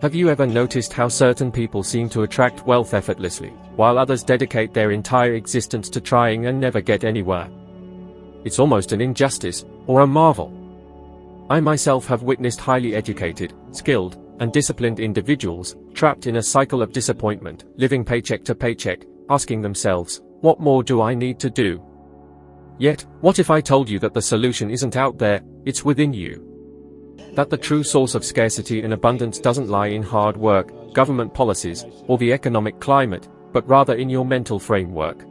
Have you ever noticed how certain people seem to attract wealth effortlessly, while others dedicate their entire existence to trying and never get anywhere? It's almost an injustice, or a marvel. I myself have witnessed highly educated, skilled, and disciplined individuals trapped in a cycle of disappointment, living paycheck to paycheck, asking themselves, what more do I need to do? Yet, what if I told you that the solution isn't out there, it's within you? That the true source of scarcity and abundance doesn't lie in hard work, government policies, or the economic climate, but rather in your mental framework.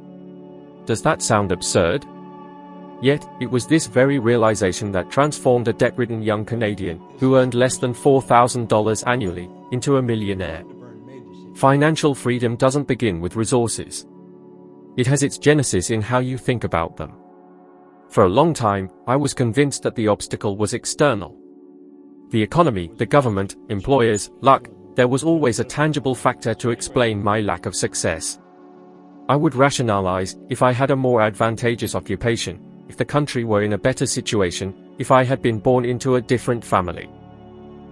Does that sound absurd? Yet, it was this very realization that transformed a debt-ridden young Canadian, who earned less than $4,000 annually, into a millionaire. Financial freedom doesn't begin with resources. It has its genesis in how you think about them. For a long time, I was convinced that the obstacle was external. The economy, the government, employers, luck, there was always a tangible factor to explain my lack of success. I would rationalize, if I had a more advantageous occupation, if the country were in a better situation, if I had been born into a different family.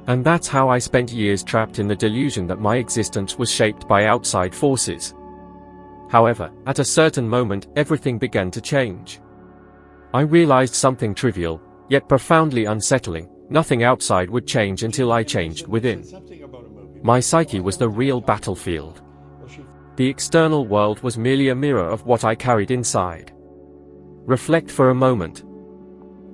And that's how I spent years trapped in the delusion that my existence was shaped by outside forces. However, at a certain moment, everything began to change. I realized something trivial, yet profoundly unsettling. Nothing outside would change until I changed within. My psyche was the real battlefield. The external world was merely a mirror of what I carried inside. Reflect for a moment.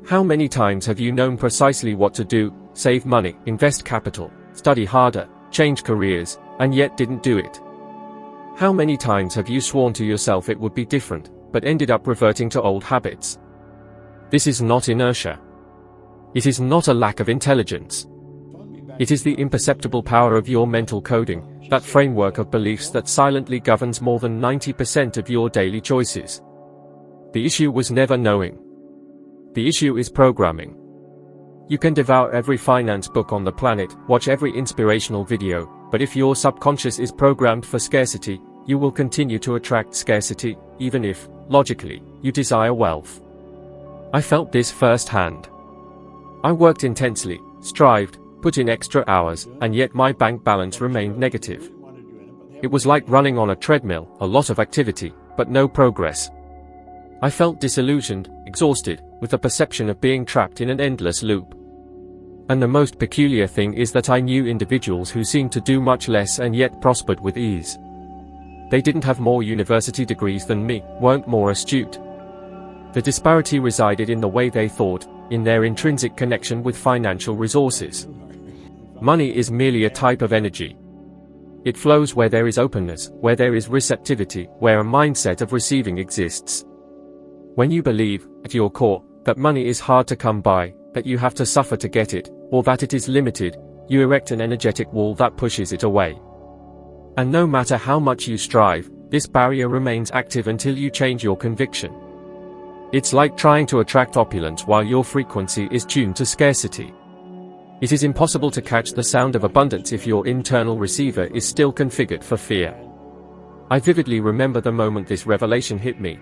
How many times have you known precisely what to do, save money, invest capital, study harder, change careers, and yet didn't do it? How many times have you sworn to yourself it would be different, but ended up reverting to old habits? This is not inertia. It is not a lack of intelligence. It is the imperceptible power of your mental coding, that framework of beliefs that silently governs more than 90% of your daily choices. The issue was never knowing. The issue is programming. You can devour every finance book on the planet, watch every inspirational video, but if your subconscious is programmed for scarcity, you will continue to attract scarcity, even if, logically, you desire wealth. I felt this firsthand. I worked intensely, strived, put in extra hours, and yet my bank balance remained negative. It was like running on a treadmill, a lot of activity, but no progress. I felt disillusioned, exhausted, with the perception of being trapped in an endless loop. And the most peculiar thing is that I knew individuals who seemed to do much less and yet prospered with ease. They didn't have more university degrees than me, weren't more astute. The disparity resided in the way they thought, in their intrinsic connection with financial resources. Money is merely a type of energy. It flows where there is openness, where there is receptivity, where a mindset of receiving exists. When you believe, at your core, that money is hard to come by, that you have to suffer to get it, or that it is limited, you erect an energetic wall that pushes it away. And no matter how much you strive, this barrier remains active until you change your conviction. It's like trying to attract opulence while your frequency is tuned to scarcity. It is impossible to catch the sound of abundance if your internal receiver is still configured for fear. I vividly remember the moment this revelation hit me.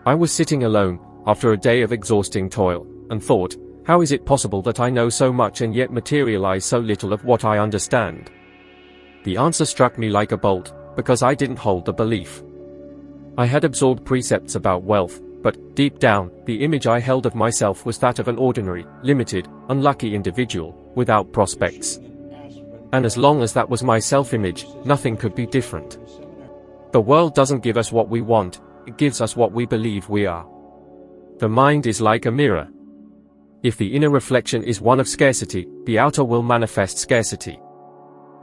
I was sitting alone, after a day of exhausting toil, and thought, how is it possible that I know so much and yet materialize so little of what I understand? The answer struck me like a bolt, because I didn't hold the belief. I had absorbed precepts about wealth, but, deep down, the image I held of myself was that of an ordinary, limited, unlucky individual, without prospects. And as long as that was my self-image, nothing could be different. The world doesn't give us what we want, it gives us what we believe we are. The mind is like a mirror. If the inner reflection is one of scarcity, the outer will manifest scarcity.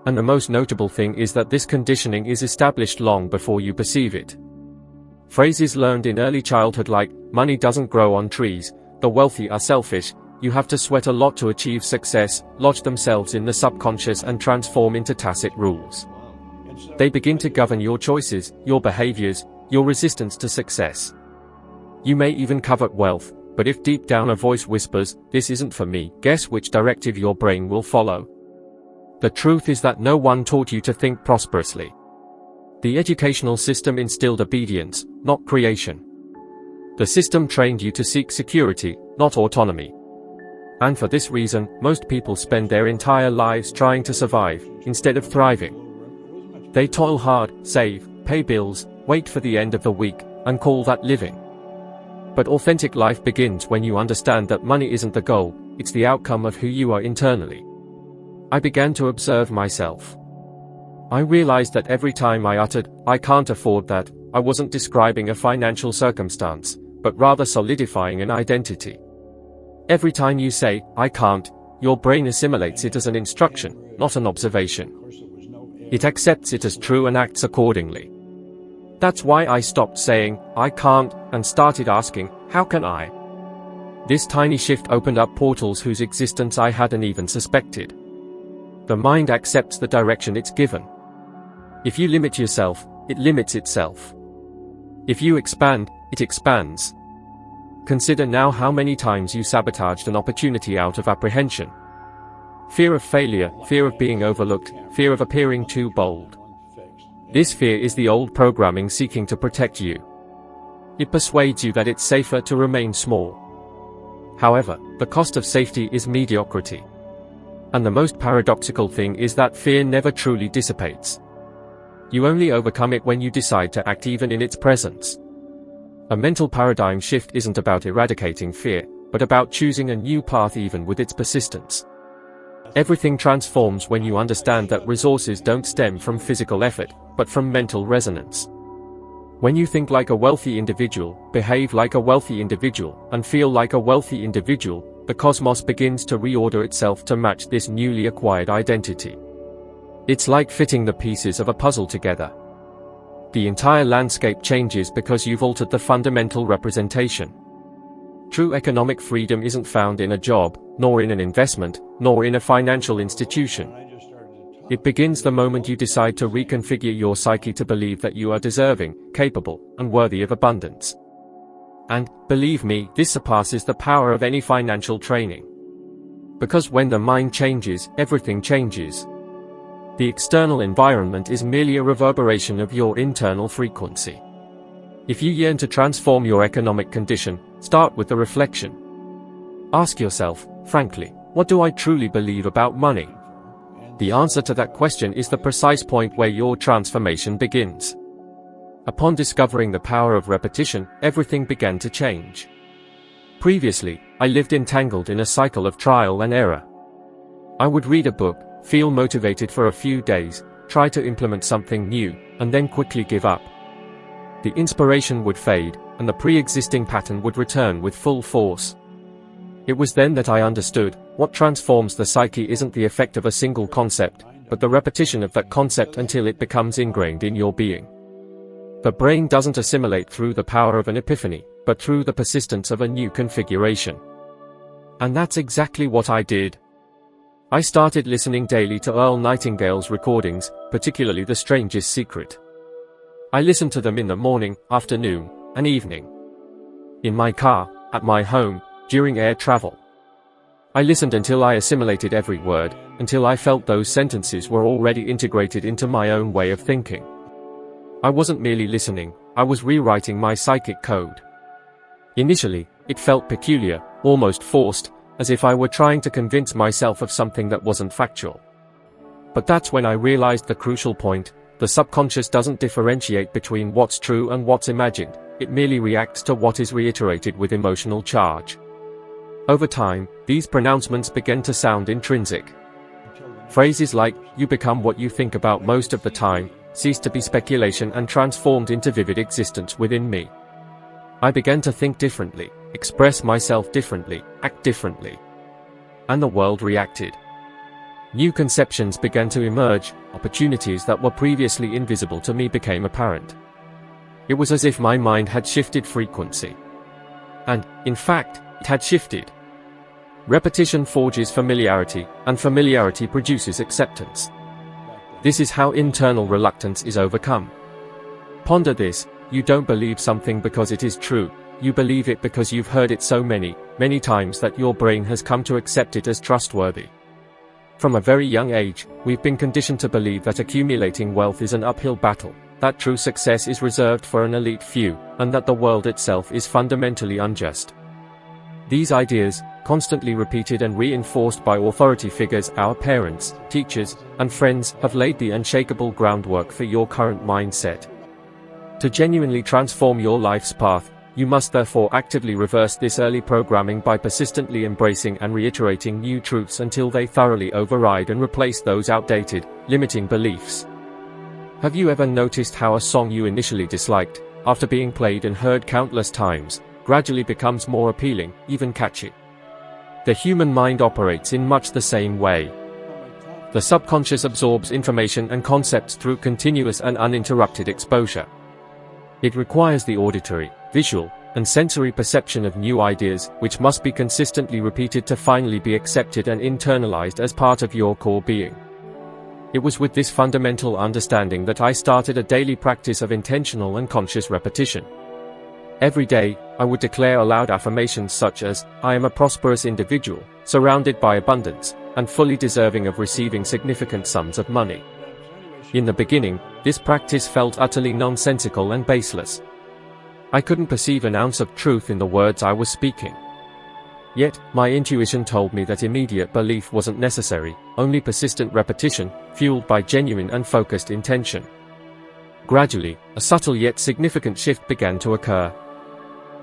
And the most notable thing is that this conditioning is established long before you perceive it. Phrases learned in early childhood like, money doesn't grow on trees, the wealthy are selfish, you have to sweat a lot to achieve success, lodge themselves in the subconscious and transform into tacit rules. They begin to govern your choices, your behaviors, your resistance to success. You may even covet wealth, but if deep down a voice whispers, this isn't for me, guess which directive your brain will follow. The truth is that no one taught you to think prosperously. The educational system instilled obedience, not creation. The system trained you to seek security, not autonomy. And for this reason, most people spend their entire lives trying to survive, instead of thriving. They toil hard, save, pay bills, wait for the end of the week, and call that living. But authentic life begins when you understand that money isn't the goal, it's the outcome of who you are internally. I began to observe myself. I realized that every time I uttered, "I can't afford that," I wasn't describing a financial circumstance, but rather solidifying an identity. Every time you say, "I can't," your brain assimilates it as an instruction, not an observation. It accepts it as true and acts accordingly. That's why I stopped saying, "I can't," and started asking, "How can I?" This tiny shift opened up portals whose existence I hadn't even suspected. The mind accepts the direction it's given. If you limit yourself, it limits itself. If you expand, it expands. Consider now how many times you sabotaged an opportunity out of apprehension. Fear of failure, fear of being overlooked, fear of appearing too bold. This fear is the old programming seeking to protect you. It persuades you that it's safer to remain small. However, the cost of safety is mediocrity. And the most paradoxical thing is that fear never truly dissipates. You only overcome it when you decide to act even in its presence. A mental paradigm shift isn't about eradicating fear, but about choosing a new path even with its persistence. Everything transforms when you understand that resources don't stem from physical effort, but from mental resonance. When you think like a wealthy individual, behave like a wealthy individual, and feel like a wealthy individual, the cosmos begins to reorder itself to match this newly acquired identity. It's like fitting the pieces of a puzzle together. The entire landscape changes because you've altered the fundamental representation. True economic freedom isn't found in a job, nor in an investment, nor in a financial institution. It begins the moment you decide to reconfigure your psyche to believe that you are deserving, capable, and worthy of abundance. And, believe me, this surpasses the power of any financial training. Because when the mind changes, everything changes. The external environment is merely a reverberation of your internal frequency. If you yearn to transform your economic condition, start with the reflection. Ask yourself, frankly, what do I truly believe about money? The answer to that question is the precise point where your transformation begins. Upon discovering the power of repetition, everything began to change. Previously, I lived entangled in a cycle of trial and error. I would read a book, feel motivated for a few days, try to implement something new, and then quickly give up. The inspiration would fade, and the pre-existing pattern would return with full force. It was then that I understood, what transforms the psyche isn't the effect of a single concept, but the repetition of that concept until it becomes ingrained in your being. The brain doesn't assimilate through the power of an epiphany, but through the persistence of a new configuration. And that's exactly what I did. I started listening daily to Earl Nightingale's recordings, particularly The Strangest Secret. I listened to them in the morning, afternoon, and evening. In my car, at my home, during air travel. I listened until I assimilated every word, until I felt those sentences were already integrated into my own way of thinking. I wasn't merely listening, I was rewriting my psychic code. Initially, it felt peculiar, almost forced, as if I were trying to convince myself of something that wasn't factual. But that's when I realized the crucial point: the subconscious doesn't differentiate between what's true and what's imagined, it merely reacts to what is reiterated with emotional charge. Over time, these pronouncements began to sound intrinsic. Phrases like, "You become what you think about most of the time," ceased to be speculation and transformed into vivid existence within me. I began to think differently, express myself differently, act differently. And the world reacted. New conceptions began to emerge, opportunities that were previously invisible to me became apparent. It was as if my mind had shifted frequency. And, in fact, it had shifted. Repetition forges familiarity, and familiarity produces acceptance. This is how internal reluctance is overcome. Ponder this: you don't believe something because it is true, you believe it because you've heard it so many times that your brain has come to accept it as trustworthy. From a very young age, we've been conditioned to believe that accumulating wealth is an uphill battle, that true success is reserved for an elite few, and that the world itself is fundamentally unjust. These ideas, constantly repeated and reinforced by authority figures, our parents, teachers, and friends, have laid the unshakable groundwork for your current mindset. To genuinely transform your life's path, you must therefore actively reverse this early programming by persistently embracing and reiterating new truths until they thoroughly override and replace those outdated, limiting beliefs. Have you ever noticed how a song you initially disliked, after being played and heard countless times, gradually becomes more appealing, even catchy? The human mind operates in much the same way. The subconscious absorbs information and concepts through continuous and uninterrupted exposure. It requires the auditory, visual, and sensory perception of new ideas, which must be consistently repeated to finally be accepted and internalized as part of your core being. It was with this fundamental understanding that I started a daily practice of intentional and conscious repetition. Every day, I would declare aloud affirmations such as, "I am a prosperous individual, surrounded by abundance, and fully deserving of receiving significant sums of money." In the beginning, this practice felt utterly nonsensical and baseless. I couldn't perceive an ounce of truth in the words I was speaking. Yet, my intuition told me that immediate belief wasn't necessary, only persistent repetition, fueled by genuine and focused intention. Gradually, a subtle yet significant shift began to occur.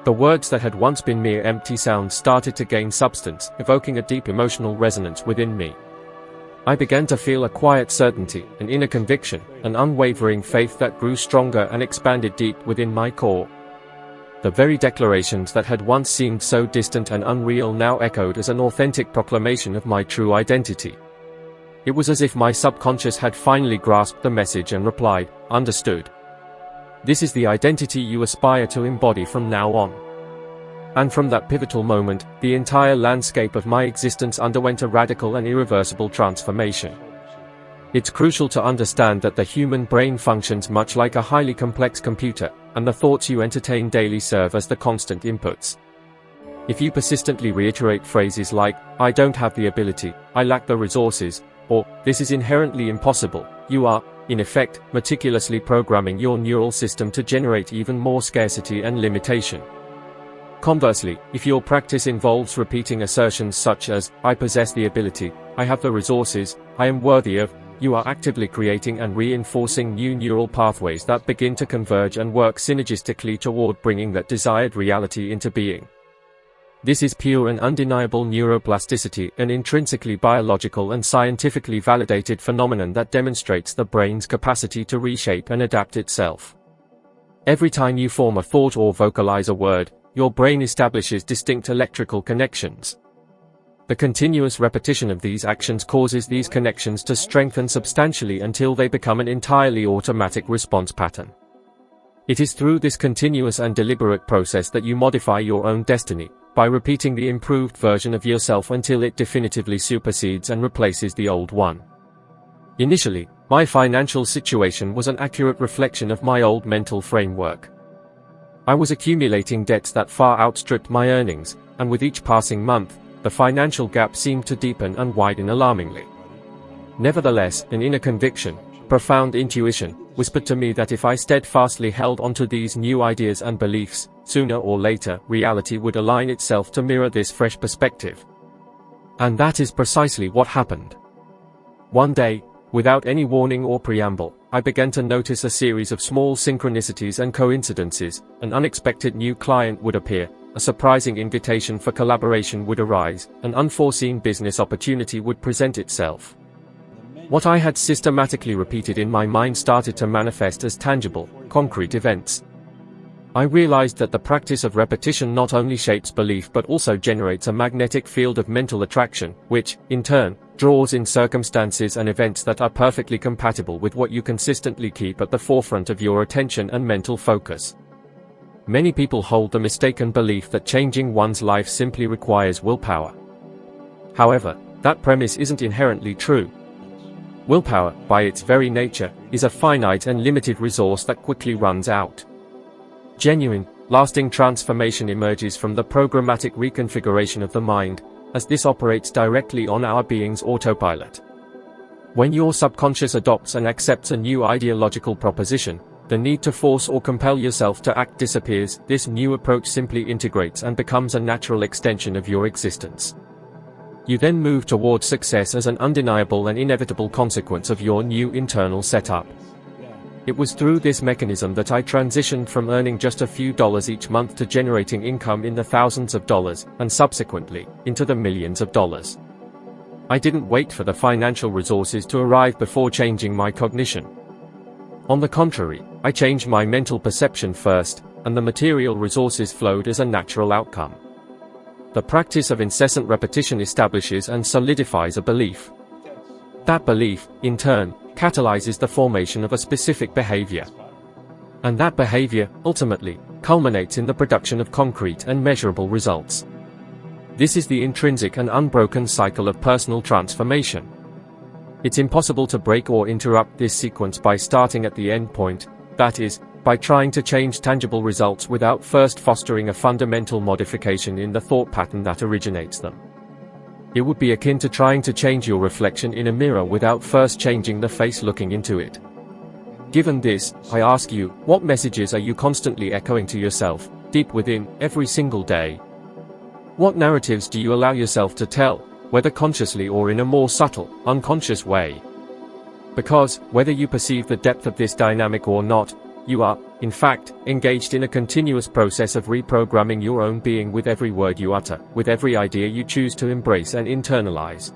The words that had once been mere empty sounds started to gain substance, evoking a deep emotional resonance within me. I began to feel a quiet certainty, an inner conviction, an unwavering faith that grew stronger and expanded deep within my core. The very declarations that had once seemed so distant and unreal now echoed as an authentic proclamation of my true identity. It was as if my subconscious had finally grasped the message and replied, "Understood. This is the identity you aspire to embody from now on." And from that pivotal moment, the entire landscape of my existence underwent a radical and irreversible transformation. It's crucial to understand that the human brain functions much like a highly complex computer, and the thoughts you entertain daily serve as the constant inputs. If you persistently reiterate phrases like, "I don't have the ability, I lack the resources," or "this is inherently impossible," you are, in effect, meticulously programming your neural system to generate even more scarcity and limitation. Conversely, if your practice involves repeating assertions such as, "I possess the ability, I have the resources, I am worthy of," you are actively creating and reinforcing new neural pathways that begin to converge and work synergistically toward bringing that desired reality into being. This is pure and undeniable neuroplasticity, an intrinsically biological and scientifically validated phenomenon that demonstrates the brain's capacity to reshape and adapt itself. Every time you form a thought or vocalize a word, your brain establishes distinct electrical connections. The continuous repetition of these actions causes these connections to strengthen substantially until they become an entirely automatic response pattern. It is through this continuous and deliberate process that you modify your own destiny, by repeating the improved version of yourself until it definitively supersedes and replaces the old one. Initially, my financial situation was an accurate reflection of my old mental framework. I was accumulating debts that far outstripped my earnings, and with each passing month, the financial gap seemed to deepen and widen alarmingly. Nevertheless, an inner conviction, profound intuition, whispered to me that if I steadfastly held onto these new ideas and beliefs, sooner or later, reality would align itself to mirror this fresh perspective. And that is precisely what happened. One day, without any warning or preamble, I began to notice a series of small synchronicities and coincidences. An unexpected new client would appear, a surprising invitation for collaboration would arise, an unforeseen business opportunity would present itself. What I had systematically repeated in my mind started to manifest as tangible, concrete events. I realized that the practice of repetition not only shapes belief but also generates a magnetic field of mental attraction, which, in turn, draws in circumstances and events that are perfectly compatible with what you consistently keep at the forefront of your attention and mental focus. Many people hold the mistaken belief that changing one's life simply requires willpower. However, that premise isn't inherently true. Willpower, by its very nature, is a finite and limited resource that quickly runs out. Genuine, lasting transformation emerges from the programmatic reconfiguration of the mind, as this operates directly on our being's autopilot. When your subconscious adopts and accepts a new ideological proposition, The need to force or compel yourself to act disappears. This new approach simply integrates and becomes a natural extension of your existence. You then move towards success as an undeniable and inevitable consequence of your new internal setup. It was through this mechanism that I transitioned from earning just a few dollars each month to generating income in the thousands of dollars, and subsequently, into the millions of dollars. I didn't wait for the financial resources to arrive before changing my cognition. On the contrary, I changed my mental perception first, and the material resources flowed as a natural outcome. The practice of incessant repetition establishes and solidifies a belief. That belief, in turn, catalyzes the formation of a specific behavior. And that behavior, ultimately, culminates in the production of concrete and measurable results. This is the intrinsic and unbroken cycle of personal transformation. It's impossible to break or interrupt this sequence by starting at the end point, that is, by trying to change tangible results without first fostering a fundamental modification in the thought pattern that originates them. It would be akin to trying to change your reflection in a mirror without first changing the face looking into it. Given this, I ask you, what messages are you constantly echoing to yourself, deep within, every single day? What narratives do you allow yourself to tell, whether consciously or in a more subtle, unconscious way? Because, whether you perceive the depth of this dynamic or not, you are, in fact, engaged in a continuous process of reprogramming your own being with every word you utter, with every idea you choose to embrace and internalize.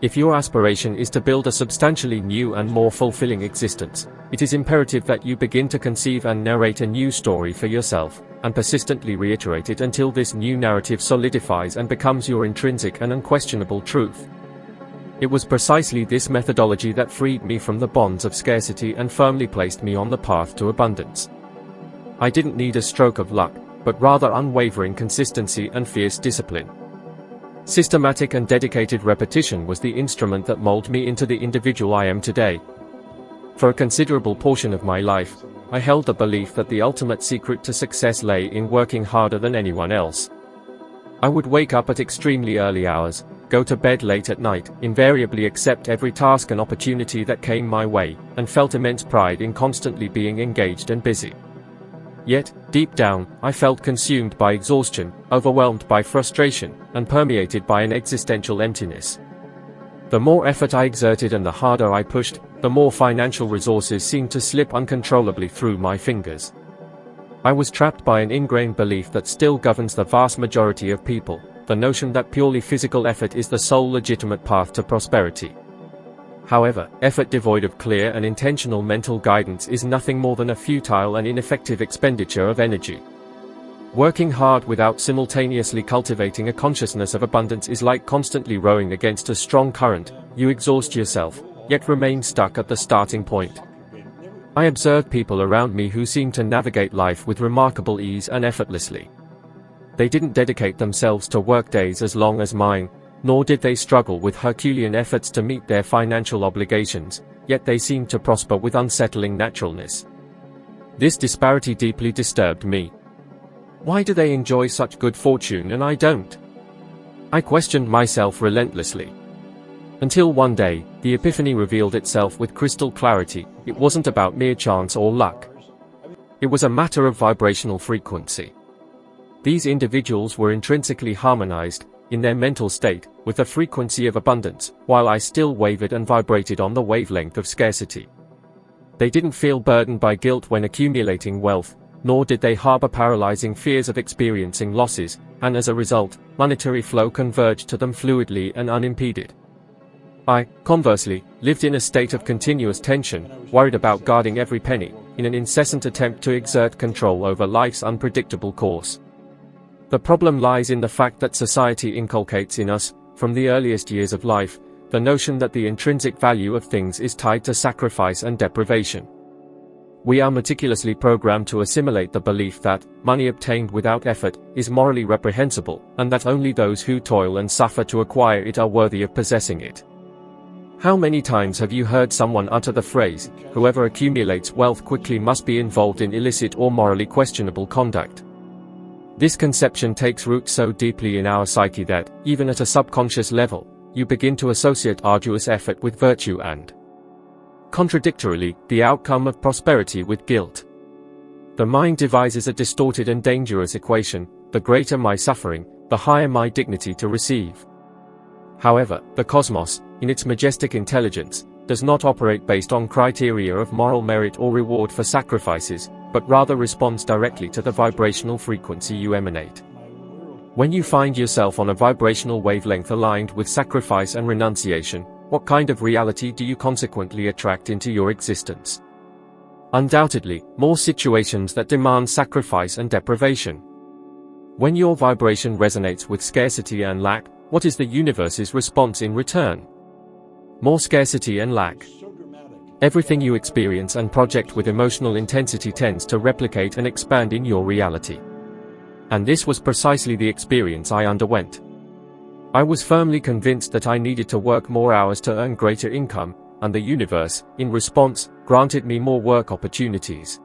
If your aspiration is to build a substantially new and more fulfilling existence, it is imperative that you begin to conceive and narrate a new story for yourself, and persistently reiterate it until this new narrative solidifies and becomes your intrinsic and unquestionable truth. It was precisely this methodology that freed me from the bonds of scarcity and firmly placed me on the path to abundance. I didn't need a stroke of luck, but rather unwavering consistency and fierce discipline. Systematic and dedicated repetition was the instrument that molded me into the individual I am today. For a considerable portion of my life, I held the belief that the ultimate secret to success lay in working harder than anyone else. I would wake up at extremely early hours, go to bed late at night, invariably accept every task and opportunity that came my way, and felt immense pride in constantly being engaged and busy. Yet, deep down, I felt consumed by exhaustion, overwhelmed by frustration, and permeated by an existential emptiness. The more effort I exerted and the harder I pushed, the more financial resources seemed to slip uncontrollably through my fingers. I was trapped by an ingrained belief that still governs the vast majority of people, the notion that purely physical effort is the sole legitimate path to prosperity. However, effort devoid of clear and intentional mental guidance is nothing more than a futile and ineffective expenditure of energy. Working hard without simultaneously cultivating a consciousness of abundance is like constantly rowing against a strong current. You exhaust yourself, yet remain stuck at the starting point. I observed people around me who seemed to navigate life with remarkable ease and effortlessly. They didn't dedicate themselves to work days as long as mine, nor did they struggle with Herculean efforts to meet their financial obligations, yet they seemed to prosper with unsettling naturalness. This disparity deeply disturbed me. Why do they enjoy such good fortune and I don't? I questioned myself relentlessly. Until one day, the epiphany revealed itself with crystal clarity. It wasn't about mere chance or luck. It was a matter of vibrational frequency. These individuals were intrinsically harmonized, in their mental state, with the frequency of abundance, while I still wavered and vibrated on the wavelength of scarcity. They didn't feel burdened by guilt when accumulating wealth, nor did they harbor paralyzing fears of experiencing losses, and as a result, monetary flow converged to them fluidly and unimpeded. I, conversely, lived in a state of continuous tension, worried about guarding every penny, in an incessant attempt to exert control over life's unpredictable course. The problem lies in the fact that society inculcates in us, from the earliest years of life, the notion that the intrinsic value of things is tied to sacrifice and deprivation. We are meticulously programmed to assimilate the belief that money obtained without effort is morally reprehensible, and that only those who toil and suffer to acquire it are worthy of possessing it. How many times have you heard someone utter the phrase, "Whoever accumulates wealth quickly must be involved in illicit or morally questionable conduct"? This conception takes root so deeply in our psyche that, even at a subconscious level, you begin to associate arduous effort with virtue and contradictorily, the outcome of prosperity with guilt. The mind devises a distorted and dangerous equation: the greater my suffering, the higher my dignity to receive. However, the cosmos, in its majestic intelligence, does not operate based on criteria of moral merit or reward for sacrifices, but rather responds directly to the vibrational frequency you emanate. When you find yourself on a vibrational wavelength aligned with sacrifice and renunciation, what kind of reality do you consequently attract into your existence? Undoubtedly, more situations that demand sacrifice and deprivation. When your vibration resonates with scarcity and lack, what is the universe's response in return? More scarcity and lack. Everything you experience and project with emotional intensity tends to replicate and expand in your reality. And this was precisely the experience I underwent. I was firmly convinced that I needed to work more hours to earn greater income, and the universe, in response, granted me more work opportunities.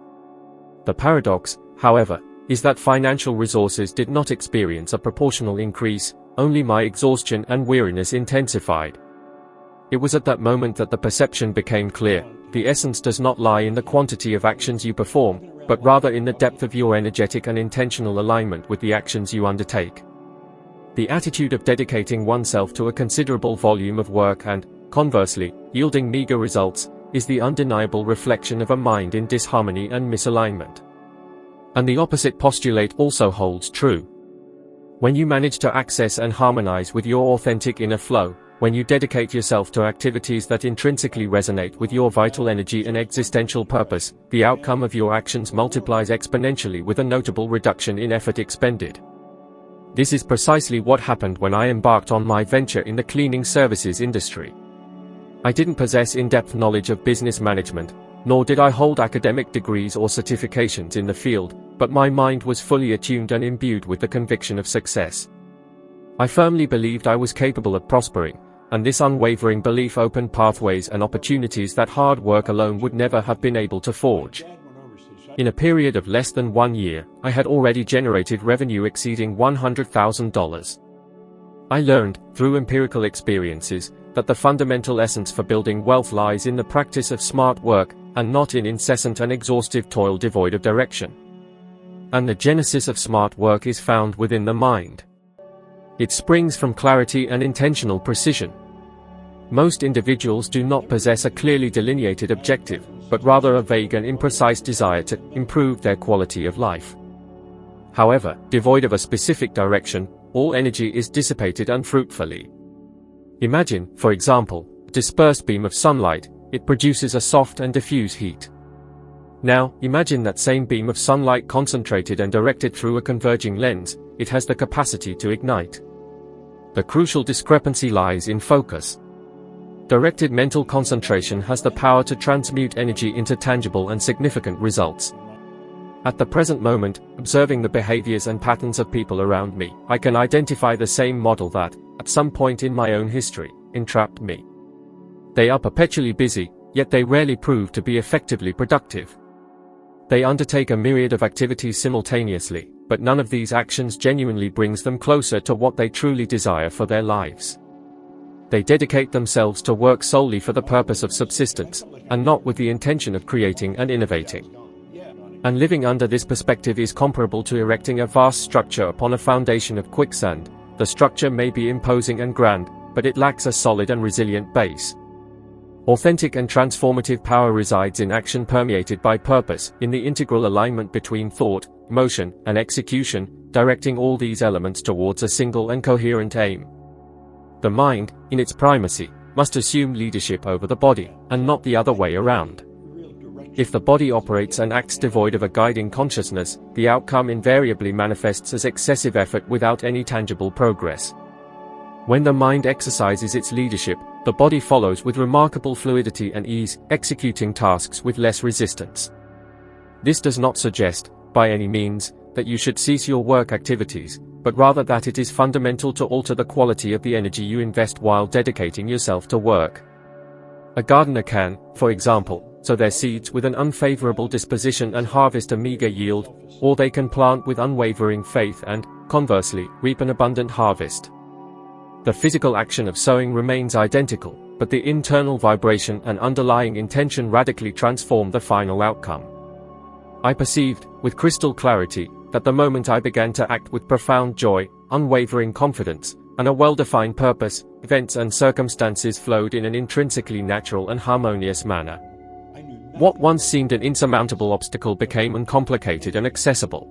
The paradox, however, is that financial resources did not experience a proportional increase, only my exhaustion and weariness intensified. It was at that moment that the perception became clear: the essence does not lie in the quantity of actions you perform, but rather in the depth of your energetic and intentional alignment with the actions you undertake. The attitude of dedicating oneself to a considerable volume of work and, conversely, yielding meager results, is the undeniable reflection of a mind in disharmony and misalignment. And the opposite postulate also holds true. When you manage to access and harmonize with your authentic inner flow, when you dedicate yourself to activities that intrinsically resonate with your vital energy and existential purpose, the outcome of your actions multiplies exponentially with a notable reduction in effort expended. This is precisely what happened when I embarked on my venture in the cleaning services industry. I didn't possess in-depth knowledge of business management, nor did I hold academic degrees or certifications in the field, but my mind was fully attuned and imbued with the conviction of success. I firmly believed I was capable of prospering, and this unwavering belief opened pathways and opportunities that hard work alone would never have been able to forge. In a period of less than 1 year, I had already generated revenue exceeding $100,000. I learned, through empirical experiences, that the fundamental essence for building wealth lies in the practice of smart work, and not in incessant and exhaustive toil devoid of direction. And the genesis of smart work is found within the mind. It springs from clarity and intentional precision. Most individuals do not possess a clearly delineated objective, but rather a vague and imprecise desire to improve their quality of life. However, devoid of a specific direction, all energy is dissipated unfruitfully. Imagine, for example, a dispersed beam of sunlight. It produces a soft and diffuse heat. Now, imagine that same beam of sunlight concentrated and directed through a converging lens. It has the capacity to ignite. The crucial discrepancy lies in focus. Directed mental concentration has the power to transmute energy into tangible and significant results. At the present moment, observing the behaviors and patterns of people around me, I can identify the same model that, at some point in my own history, entrapped me. They are perpetually busy, yet they rarely prove to be effectively productive. They undertake a myriad of activities simultaneously, but none of these actions genuinely brings them closer to what they truly desire for their lives. They dedicate themselves to work solely for the purpose of subsistence, and not with the intention of creating and innovating. And living under this perspective is comparable to erecting a vast structure upon a foundation of quicksand. The structure may be imposing and grand, but it lacks a solid and resilient base. Authentic and transformative power resides in action permeated by purpose, in the integral alignment between thought, motion, and execution, directing all these elements towards a single and coherent aim. The mind, in its primacy, must assume leadership over the body, and not the other way around. If the body operates and acts devoid of a guiding consciousness, the outcome invariably manifests as excessive effort without any tangible progress. When the mind exercises its leadership, the body follows with remarkable fluidity and ease, executing tasks with less resistance. This does not suggest, by any means, that you should cease your work activities, but rather that it is fundamental to alter the quality of the energy you invest while dedicating yourself to work. A gardener can, for example, sow their seeds with an unfavorable disposition and harvest a meager yield, or they can plant with unwavering faith and, conversely, reap an abundant harvest. The physical action of sowing remains identical, but the internal vibration and underlying intention radically transformed the final outcome. I perceived, with crystal clarity, that the moment I began to act with profound joy, unwavering confidence, and a well-defined purpose, events and circumstances flowed in an intrinsically natural and harmonious manner. What once seemed an insurmountable obstacle became uncomplicated and accessible.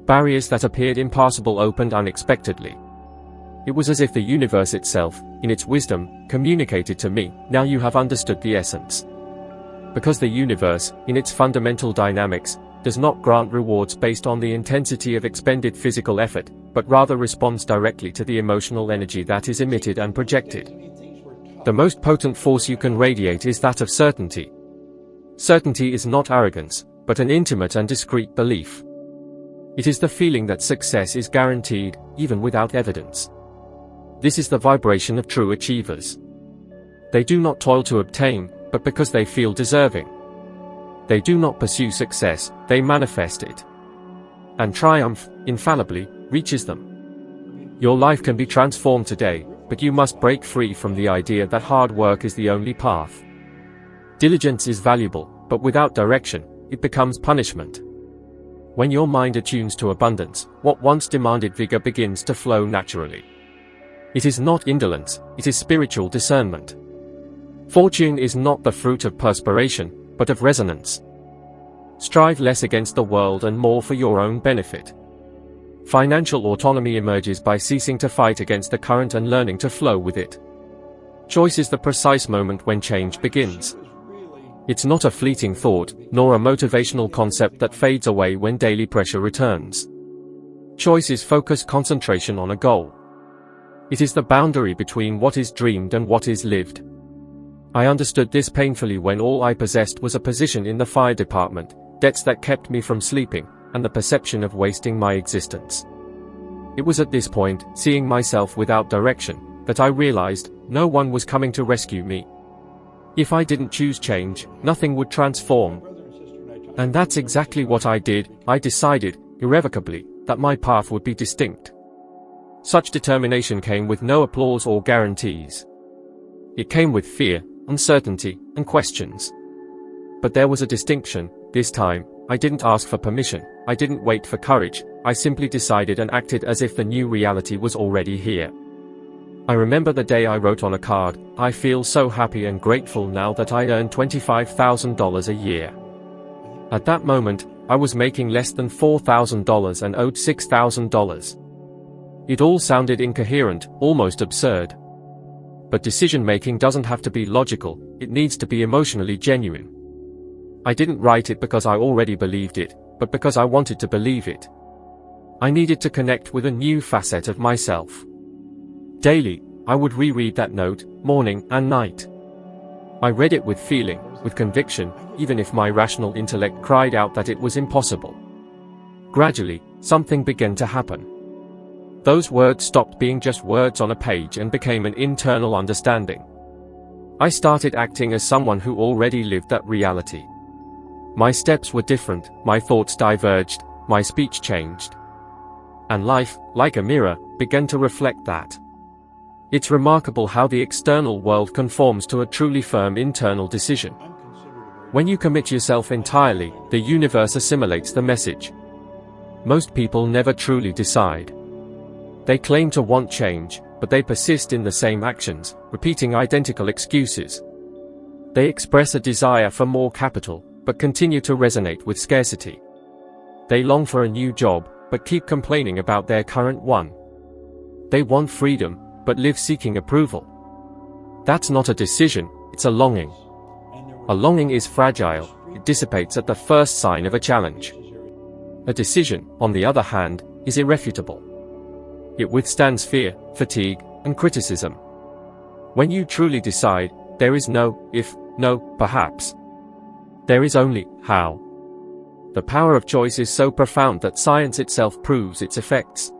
Barriers that appeared impassable opened unexpectedly. It was as if the universe itself, in its wisdom, communicated to me, "Now you have understood the essence." Because the universe, in its fundamental dynamics, does not grant rewards based on the intensity of expended physical effort, but rather responds directly to the emotional energy that is emitted and projected. The most potent force you can radiate is that of certainty. Certainty is not arrogance, but an intimate and discreet belief. It is the feeling that success is guaranteed, even without evidence. This is the vibration of true achievers. They do not toil to obtain, but because they feel deserving. They do not pursue success, they manifest it. And triumph, infallibly, reaches them. Your life can be transformed today, but you must break free from the idea that hard work is the only path. Diligence is valuable, but without direction, it becomes punishment. When your mind attunes to abundance, what once demanded vigor begins to flow naturally. It is not indolence, it is spiritual discernment. Fortune is not the fruit of perspiration, but of resonance. Strive less against the world and more for your own benefit. Financial autonomy emerges by ceasing to fight against the current and learning to flow with it. Choice is the precise moment when change begins. It's not a fleeting thought, nor a motivational concept that fades away when daily pressure returns. Choice is focused concentration on a goal. It is the boundary between what is dreamed and what is lived. I understood this painfully when all I possessed was a position in the fire department, debts that kept me from sleeping, and the perception of wasting my existence. It was at this point, seeing myself without direction, that I realized no one was coming to rescue me. If I didn't choose change, nothing would transform. And that's exactly what I did. I decided, irrevocably, that my path would be distinct. Such determination came with no applause or guarantees. It came with fear, uncertainty, and questions. But there was a distinction. This time, I didn't ask for permission, I didn't wait for courage, I simply decided and acted as if the new reality was already here. I remember the day I wrote on a card, "I feel so happy and grateful now that I earn $25,000 a year." At that moment, I was making less than $4,000 and owed $6,000. It all sounded incoherent, almost absurd. But decision-making doesn't have to be logical, it needs to be emotionally genuine. I didn't write it because I already believed it, but because I wanted to believe it. I needed to connect with a new facet of myself. Daily, I would reread that note, morning and night. I read it with feeling, with conviction, even if my rational intellect cried out that it was impossible. Gradually, something began to happen. Those words stopped being just words on a page and became an internal understanding. I started acting as someone who already lived that reality. My steps were different, my thoughts diverged, my speech changed. And life, like a mirror, began to reflect that. It's remarkable how the external world conforms to a truly firm internal decision. When you commit yourself entirely, the universe assimilates the message. Most people never truly decide. They claim to want change, but they persist in the same actions, repeating identical excuses. They express a desire for more capital, but continue to resonate with scarcity. They long for a new job, but keep complaining about their current one. They want freedom, but live seeking approval. That's not a decision, it's a longing. A longing is fragile, it dissipates at the first sign of a challenge. A decision, on the other hand, is irrefutable. It withstands fear, fatigue, and criticism. When you truly decide, there is no if, no perhaps. There is only how. The power of choice is so profound that science itself proves its effects.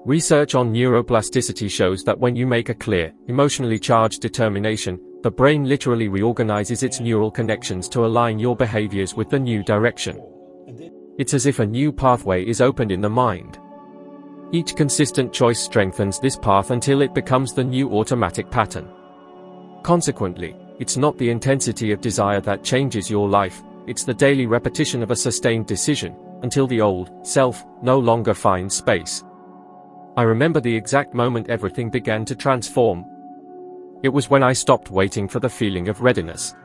Research on neuroplasticity shows that when you make a clear, emotionally charged determination, the brain literally reorganizes its neural connections to align your behaviors with the new direction. It's as if a new pathway is opened in the mind. Each consistent choice strengthens this path until it becomes the new automatic pattern. Consequently, it's not the intensity of desire that changes your life, it's the daily repetition of a sustained decision, until the old self no longer finds space. I remember the exact moment everything began to transform. It was when I stopped waiting for the feeling of readiness.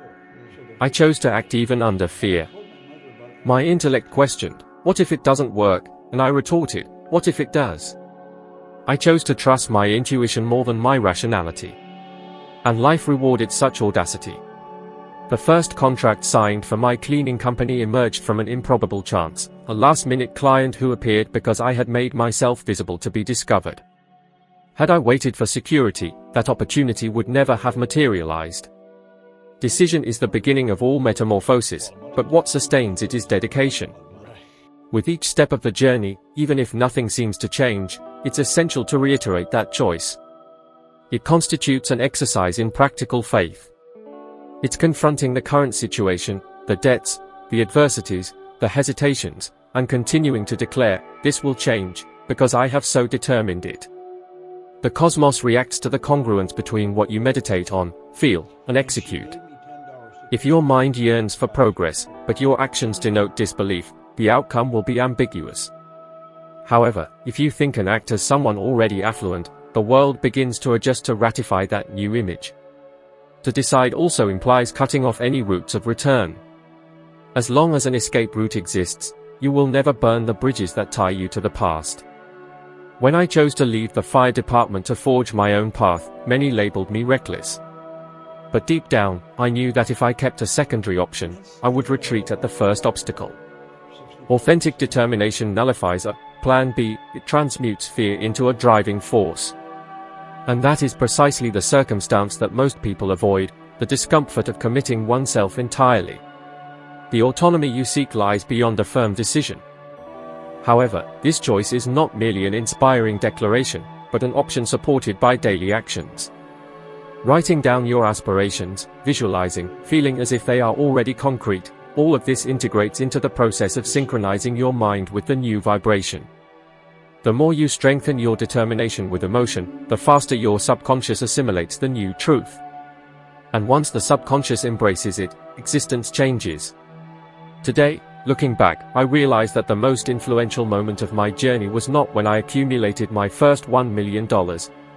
I chose to act even under fear. My intellect questioned, what if it doesn't work? And I retorted, what if it does? I chose to trust my intuition more than my rationality. And life rewarded such audacity. The first contract signed for my cleaning company emerged from an improbable chance, a last-minute client who appeared because I had made myself visible to be discovered. Had I waited for security, that opportunity would never have materialized. Decision is the beginning of all metamorphosis, but what sustains it is dedication. With each step of the journey, even if nothing seems to change, it's essential to reiterate that choice. It constitutes an exercise in practical faith. It's confronting the current situation, the debts, the adversities, the hesitations, and continuing to declare, this will change, because I have so determined it. The cosmos reacts to the congruence between what you meditate on, feel, and execute. If your mind yearns for progress, but your actions denote disbelief, the outcome will be ambiguous. However, if you think and act as someone already affluent, the world begins to adjust to ratify that new image. To decide also implies cutting off any routes of return. As long as an escape route exists, you will never burn the bridges that tie you to the past. When I chose to leave the fire department to forge my own path, many labeled me reckless. But deep down, I knew that if I kept a secondary option, I would retreat at the first obstacle. Authentic determination nullifies a plan B, it transmutes fear into a driving force. And that is precisely the circumstance that most people avoid, the discomfort of committing oneself entirely. The autonomy you seek lies beyond a firm decision. However, this choice is not merely an inspiring declaration, but an option supported by daily actions. Writing down your aspirations, visualizing, feeling as if they are already concrete, all of this integrates into the process of synchronizing your mind with the new vibration. The more you strengthen your determination with emotion, the faster your subconscious assimilates the new truth. And once the subconscious embraces it, existence changes. Today, looking back, I realize that the most influential moment of my journey was not when I accumulated my first $1 million,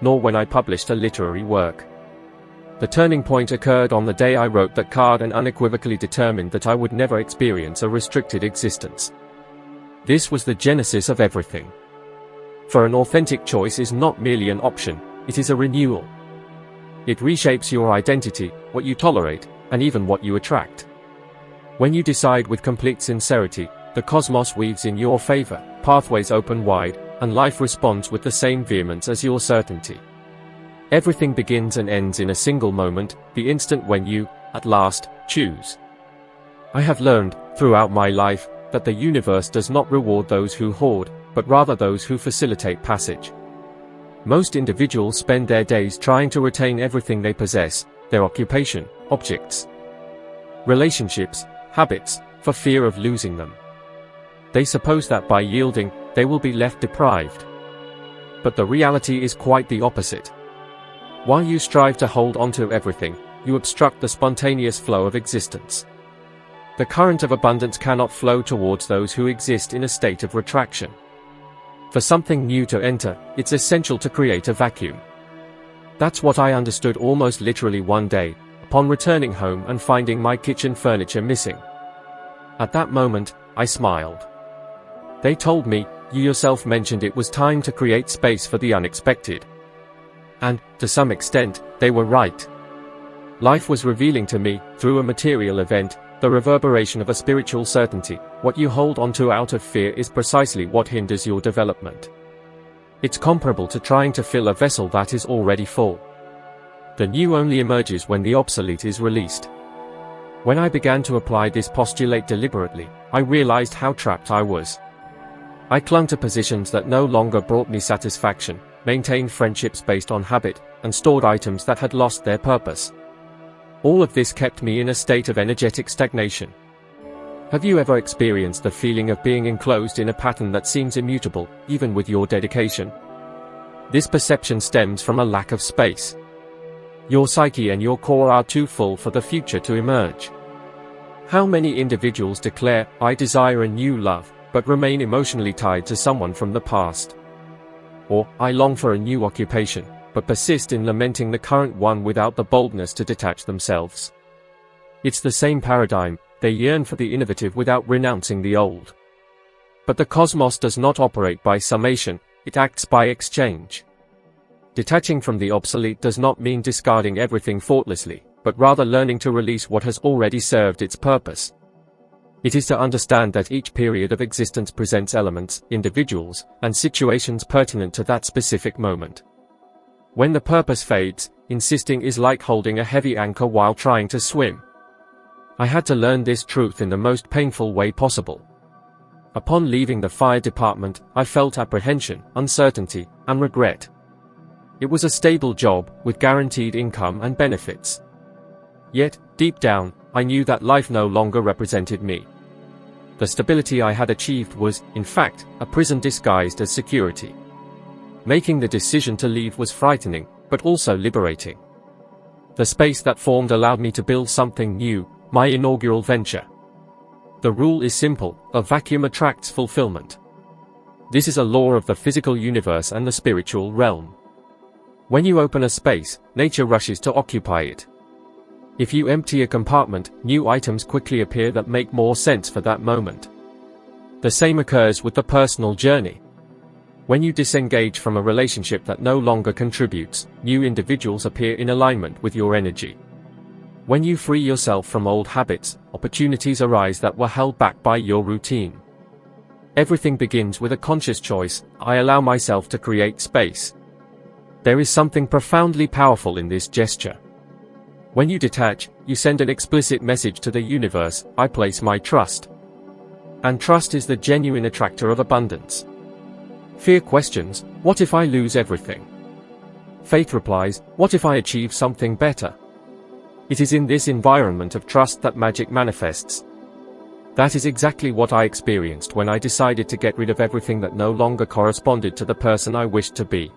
nor when I published a literary work. The turning point occurred on the day I wrote that card and unequivocally determined that I would never experience a restricted existence. This was the genesis of everything. For an authentic choice is not merely an option, it is a renewal. It reshapes your identity, what you tolerate, and even what you attract. When you decide with complete sincerity, the cosmos weaves in your favor, pathways open wide, and life responds with the same vehemence as your certainty. Everything begins and ends in a single moment, the instant when you, at last, choose. I have learned, throughout my life, that the universe does not reward those who hoard, but rather those who facilitate passage. Most individuals spend their days trying to retain everything they possess, their occupation, objects, relationships, habits, for fear of losing them. They suppose that by yielding, they will be left deprived. But the reality is quite the opposite. While you strive to hold onto everything, you obstruct the spontaneous flow of existence. The current of abundance cannot flow towards those who exist in a state of retraction. For something new to enter, it's essential to create a vacuum. That's what I understood almost literally one day, upon returning home and finding my kitchen furniture missing. At that moment, I smiled. They told me, you yourself mentioned it was time to create space for the unexpected. And, to some extent, they were right. Life was revealing to me, through a material event, the reverberation of a spiritual certainty. What you hold onto out of fear is precisely what hinders your development. It's comparable to trying to fill a vessel that is already full. The new only emerges when the obsolete is released. When I began to apply this postulate deliberately, I realized how trapped I was. I clung to positions that no longer brought me satisfaction, maintained friendships based on habit, and stored items that had lost their purpose. All of this kept me in a state of energetic stagnation. Have you ever experienced the feeling of being enclosed in a pattern that seems immutable, even with your dedication? This perception stems from a lack of space. Your psyche and your core are too full for the future to emerge. How many individuals declare, "I desire a new love," but remain emotionally tied to someone from the past? Or, "I long for a new occupation," but persist in lamenting the current one without the boldness to detach themselves? It's the same paradigm. They yearn for the innovative without renouncing the old. But the cosmos does not operate by summation, it acts by exchange. Detaching from the obsolete does not mean discarding everything thoughtlessly, but rather learning to release what has already served its purpose. It is to understand that each period of existence presents elements, individuals, and situations pertinent to that specific moment. When the purpose fades, insisting is like holding a heavy anchor while trying to swim. I had to learn this truth in the most painful way possible. Upon leaving the fire department, I felt apprehension, uncertainty, and regret. It was a stable job, with guaranteed income and benefits. Yet, deep down, I knew that life no longer represented me. The stability I had achieved was, in fact, a prison disguised as security. Making the decision to leave was frightening, but also liberating. The space that formed allowed me to build something new, my inaugural venture. The rule is simple: a vacuum attracts fulfillment. This is a law of the physical universe and the spiritual realm. When you open a space, nature rushes to occupy it. If you empty a compartment, new items quickly appear that make more sense for that moment. The same occurs with the personal journey. When you disengage from a relationship that no longer contributes, new individuals appear in alignment with your energy. When you free yourself from old habits, opportunities arise that were held back by your routine. Everything begins with a conscious choice: I allow myself to create space. There is something profoundly powerful in this gesture. When you detach, you send an explicit message to the universe: I place my trust. And trust is the genuine attractor of abundance. Fear questions, what if I lose everything? Faith replies, what if I achieve something better? It is in this environment of trust that magic manifests. That is exactly what I experienced when I decided to get rid of everything that no longer corresponded to the person I wished to be.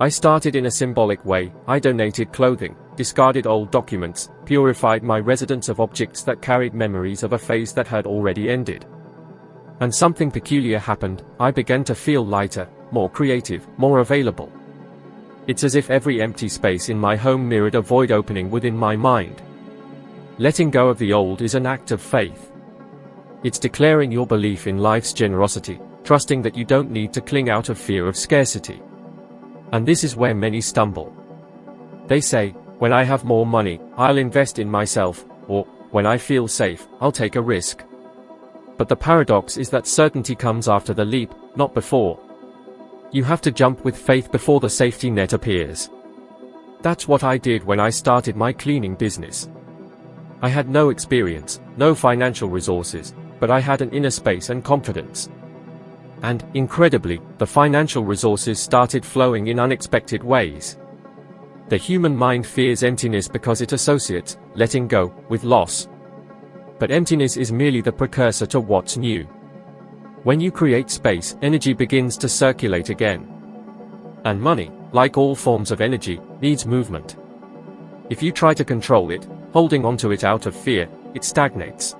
I started in a symbolic way. I donated clothing, discarded old documents, purified my residence of objects that carried memories of a phase that had already ended. And something peculiar happened. I began to feel lighter, more creative, more available. It's as if every empty space in my home mirrored a void opening within my mind. Letting go of the old is an act of faith. It's declaring your belief in life's generosity, trusting that you don't need to cling out of fear of scarcity. And this is where many stumble. They say, when I have more money, I'll invest in myself, or, when I feel safe, I'll take a risk. But the paradox is that certainty comes after the leap, not before. You have to jump with faith before the safety net appears. That's what I did when I started my cleaning business. I had no experience, no financial resources, but I had an inner space and confidence. And, incredibly, the financial resources started flowing in unexpected ways. The human mind fears emptiness because it associates letting go with loss. But emptiness is merely the precursor to what's new. When you create space, energy begins to circulate again. And money, like all forms of energy, needs movement. If you try to control it, holding onto it out of fear, it stagnates.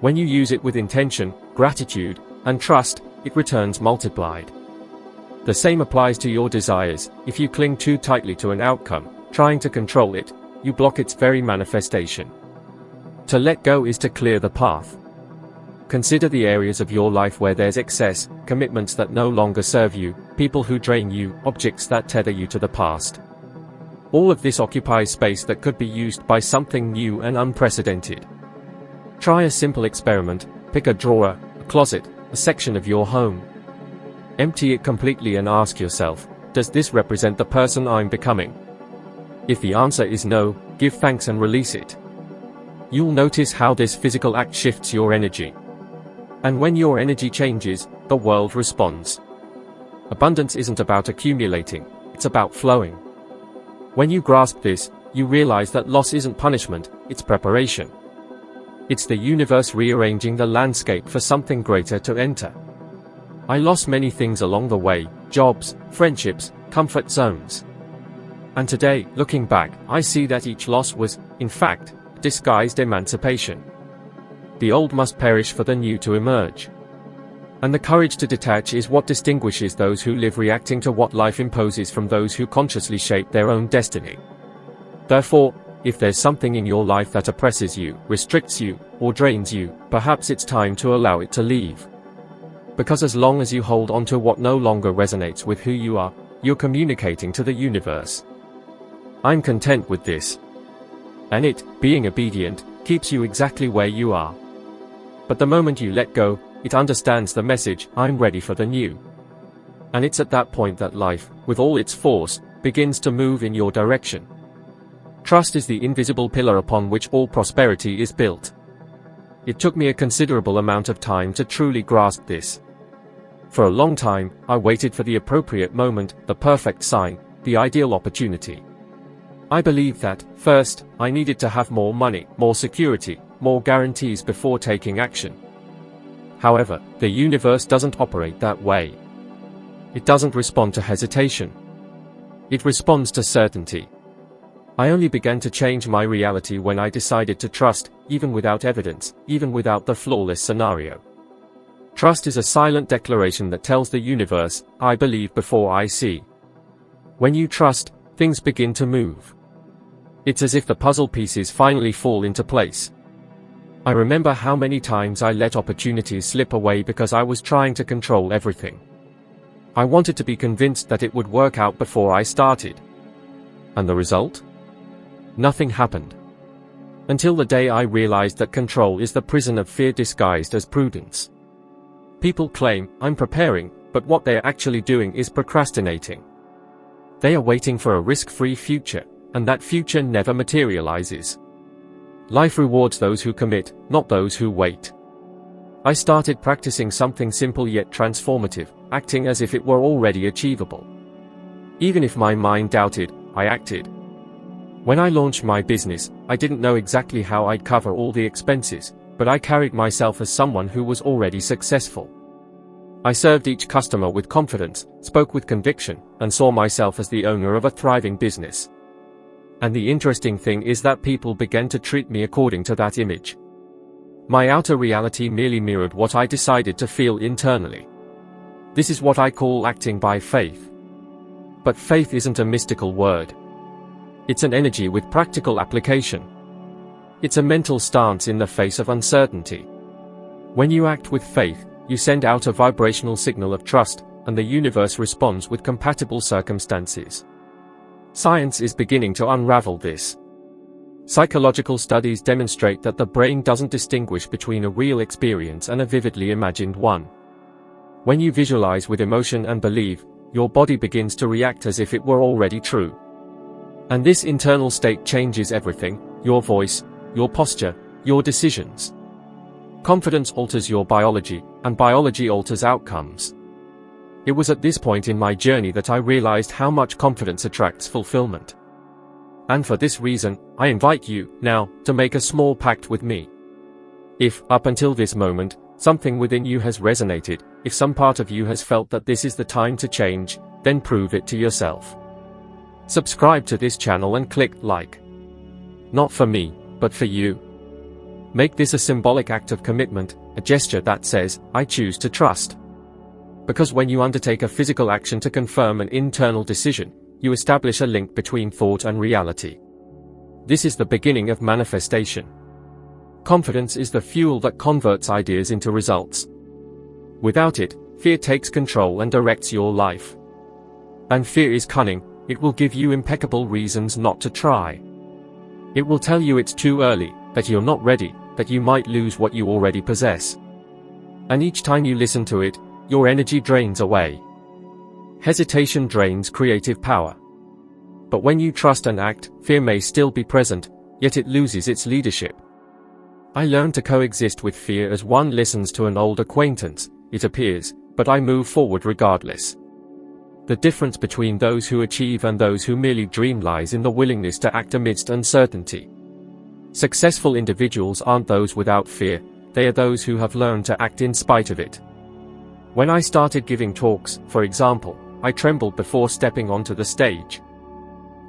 When you use it with intention, gratitude, and trust, it returns multiplied. The same applies to your desires. If you cling too tightly to an outcome, trying to control it, you block its very manifestation. To let go is to clear the path. Consider the areas of your life where there's excess, commitments that no longer serve you, people who drain you, objects that tether you to the past. All of this occupies space that could be used by something new and unprecedented. Try a simple experiment: pick a drawer, a closet, a section of your home. Empty it completely and ask yourself, does this represent the person I'm becoming? If the answer is no, give thanks and release it. You'll notice how this physical act shifts your energy. And when your energy changes, the world responds. Abundance isn't about accumulating, it's about flowing. When you grasp this, you realize that loss isn't punishment, it's preparation. It's the universe rearranging the landscape for something greater to enter. I lost many things along the way: jobs, friendships, comfort zones. And today, looking back, I see that each loss was, in fact, disguised emancipation. The old must perish for the new to emerge. And the courage to detach is what distinguishes those who live reacting to what life imposes from those who consciously shape their own destiny. Therefore, if there's something in your life that oppresses you, restricts you, or drains you, perhaps it's time to allow it to leave. Because as long as you hold on to what no longer resonates with who you are, you're communicating to the universe. I'm content with this. And it, being obedient, keeps you exactly where you are. But the moment you let go, it understands the message, I'm ready for the new. And it's at that point that life, with all its force, begins to move in your direction. Trust is the invisible pillar upon which all prosperity is built. It took me a considerable amount of time to truly grasp this. For a long time, I waited for the appropriate moment, the perfect sign, the ideal opportunity. I believed that, first, I needed to have more money, more security, more guarantees before taking action. However, the universe doesn't operate that way. It doesn't respond to hesitation. It responds to certainty. I only began to change my reality when I decided to trust, even without evidence, even without the flawless scenario. Trust is a silent declaration that tells the universe, I believe before I see. When you trust, things begin to move. It's as if the puzzle pieces finally fall into place. I remember how many times I let opportunities slip away because I was trying to control everything. I wanted to be convinced that it would work out before I started. And the result? Nothing happened. Until the day I realized that control is the prison of fear disguised as prudence. People claim, I'm preparing, but what they're actually doing is procrastinating. They are waiting for a risk-free future, and that future never materializes. Life rewards those who commit, not those who wait. I started practicing something simple yet transformative, acting as if it were already achievable. Even if my mind doubted, I acted. When I launched my business, I didn't know exactly how I'd cover all the expenses, but I carried myself as someone who was already successful. I served each customer with confidence, spoke with conviction, and saw myself as the owner of a thriving business. And the interesting thing is that people began to treat me according to that image. My outer reality merely mirrored what I decided to feel internally. This is what I call acting by faith. But faith isn't a mystical word. It's an energy with practical application. It's a mental stance in the face of uncertainty. When you act with faith, you send out a vibrational signal of trust, and the universe responds with compatible circumstances. Science is beginning to unravel this. Psychological studies demonstrate that the brain doesn't distinguish between a real experience and a vividly imagined one. When you visualize with emotion and believe, your body begins to react as if it were already true. And this internal state changes everything, your voice, your posture, your decisions. Confidence alters your biology, and biology alters outcomes. It was at this point in my journey that I realized how much confidence attracts fulfillment. And for this reason, I invite you, now, to make a small pact with me. If, up until this moment, something within you has resonated, if some part of you has felt that this is the time to change, then prove it to yourself. Subscribe to this channel and click like. Not for me, but for you. Make this a symbolic act of commitment, a gesture that says, I choose to trust. Because when you undertake a physical action to confirm an internal decision, you establish a link between thought and reality. This is the beginning of manifestation. Confidence is the fuel that converts ideas into results. Without it, fear takes control and directs your life. And fear is cunning, it will give you impeccable reasons not to try. It will tell you it's too early, that you're not ready, that you might lose what you already possess. And each time you listen to it, your energy drains away. Hesitation drains creative power. But when you trust and act, fear may still be present, yet it loses its leadership. I learned to coexist with fear as one listens to an old acquaintance, it appears, but I move forward regardless. The difference between those who achieve and those who merely dream lies in the willingness to act amidst uncertainty. Successful individuals aren't those without fear, they are those who have learned to act in spite of it. When I started giving talks, for example, I trembled before stepping onto the stage.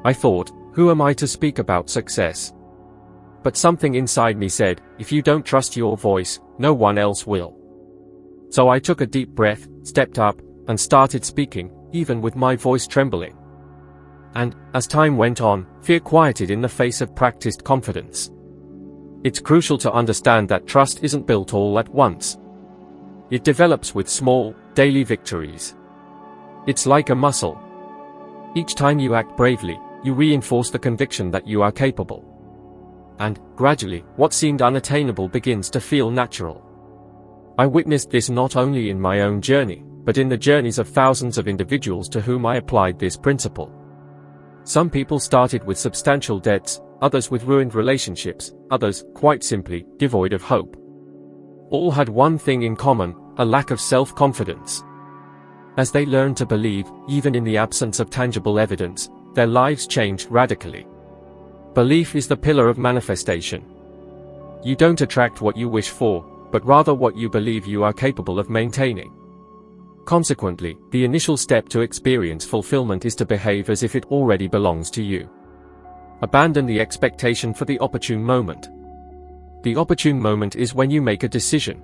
I thought, who am I to speak about success? But something inside me said, if you don't trust your voice, no one else will. So I took a deep breath, stepped up, and started speaking, even with my voice trembling. And, as time went on, fear quieted in the face of practiced confidence. It's crucial to understand that trust isn't built all at once. It develops with small, daily victories. It's like a muscle. Each time you act bravely, you reinforce the conviction that you are capable. And, gradually, what seemed unattainable begins to feel natural. I witnessed this not only in my own journey, but in the journeys of thousands of individuals to whom I applied this principle. Some people started with substantial debts, others with ruined relationships, others, quite simply, devoid of hope. All had one thing in common, a lack of self-confidence. As they learned to believe, even in the absence of tangible evidence, their lives changed radically. Belief is the pillar of manifestation. You don't attract what you wish for, but rather what you believe you are capable of maintaining. Consequently, the initial step to experience fulfillment is to behave as if it already belongs to you. Abandon the expectation for the opportune moment. The opportune moment is when you make a decision.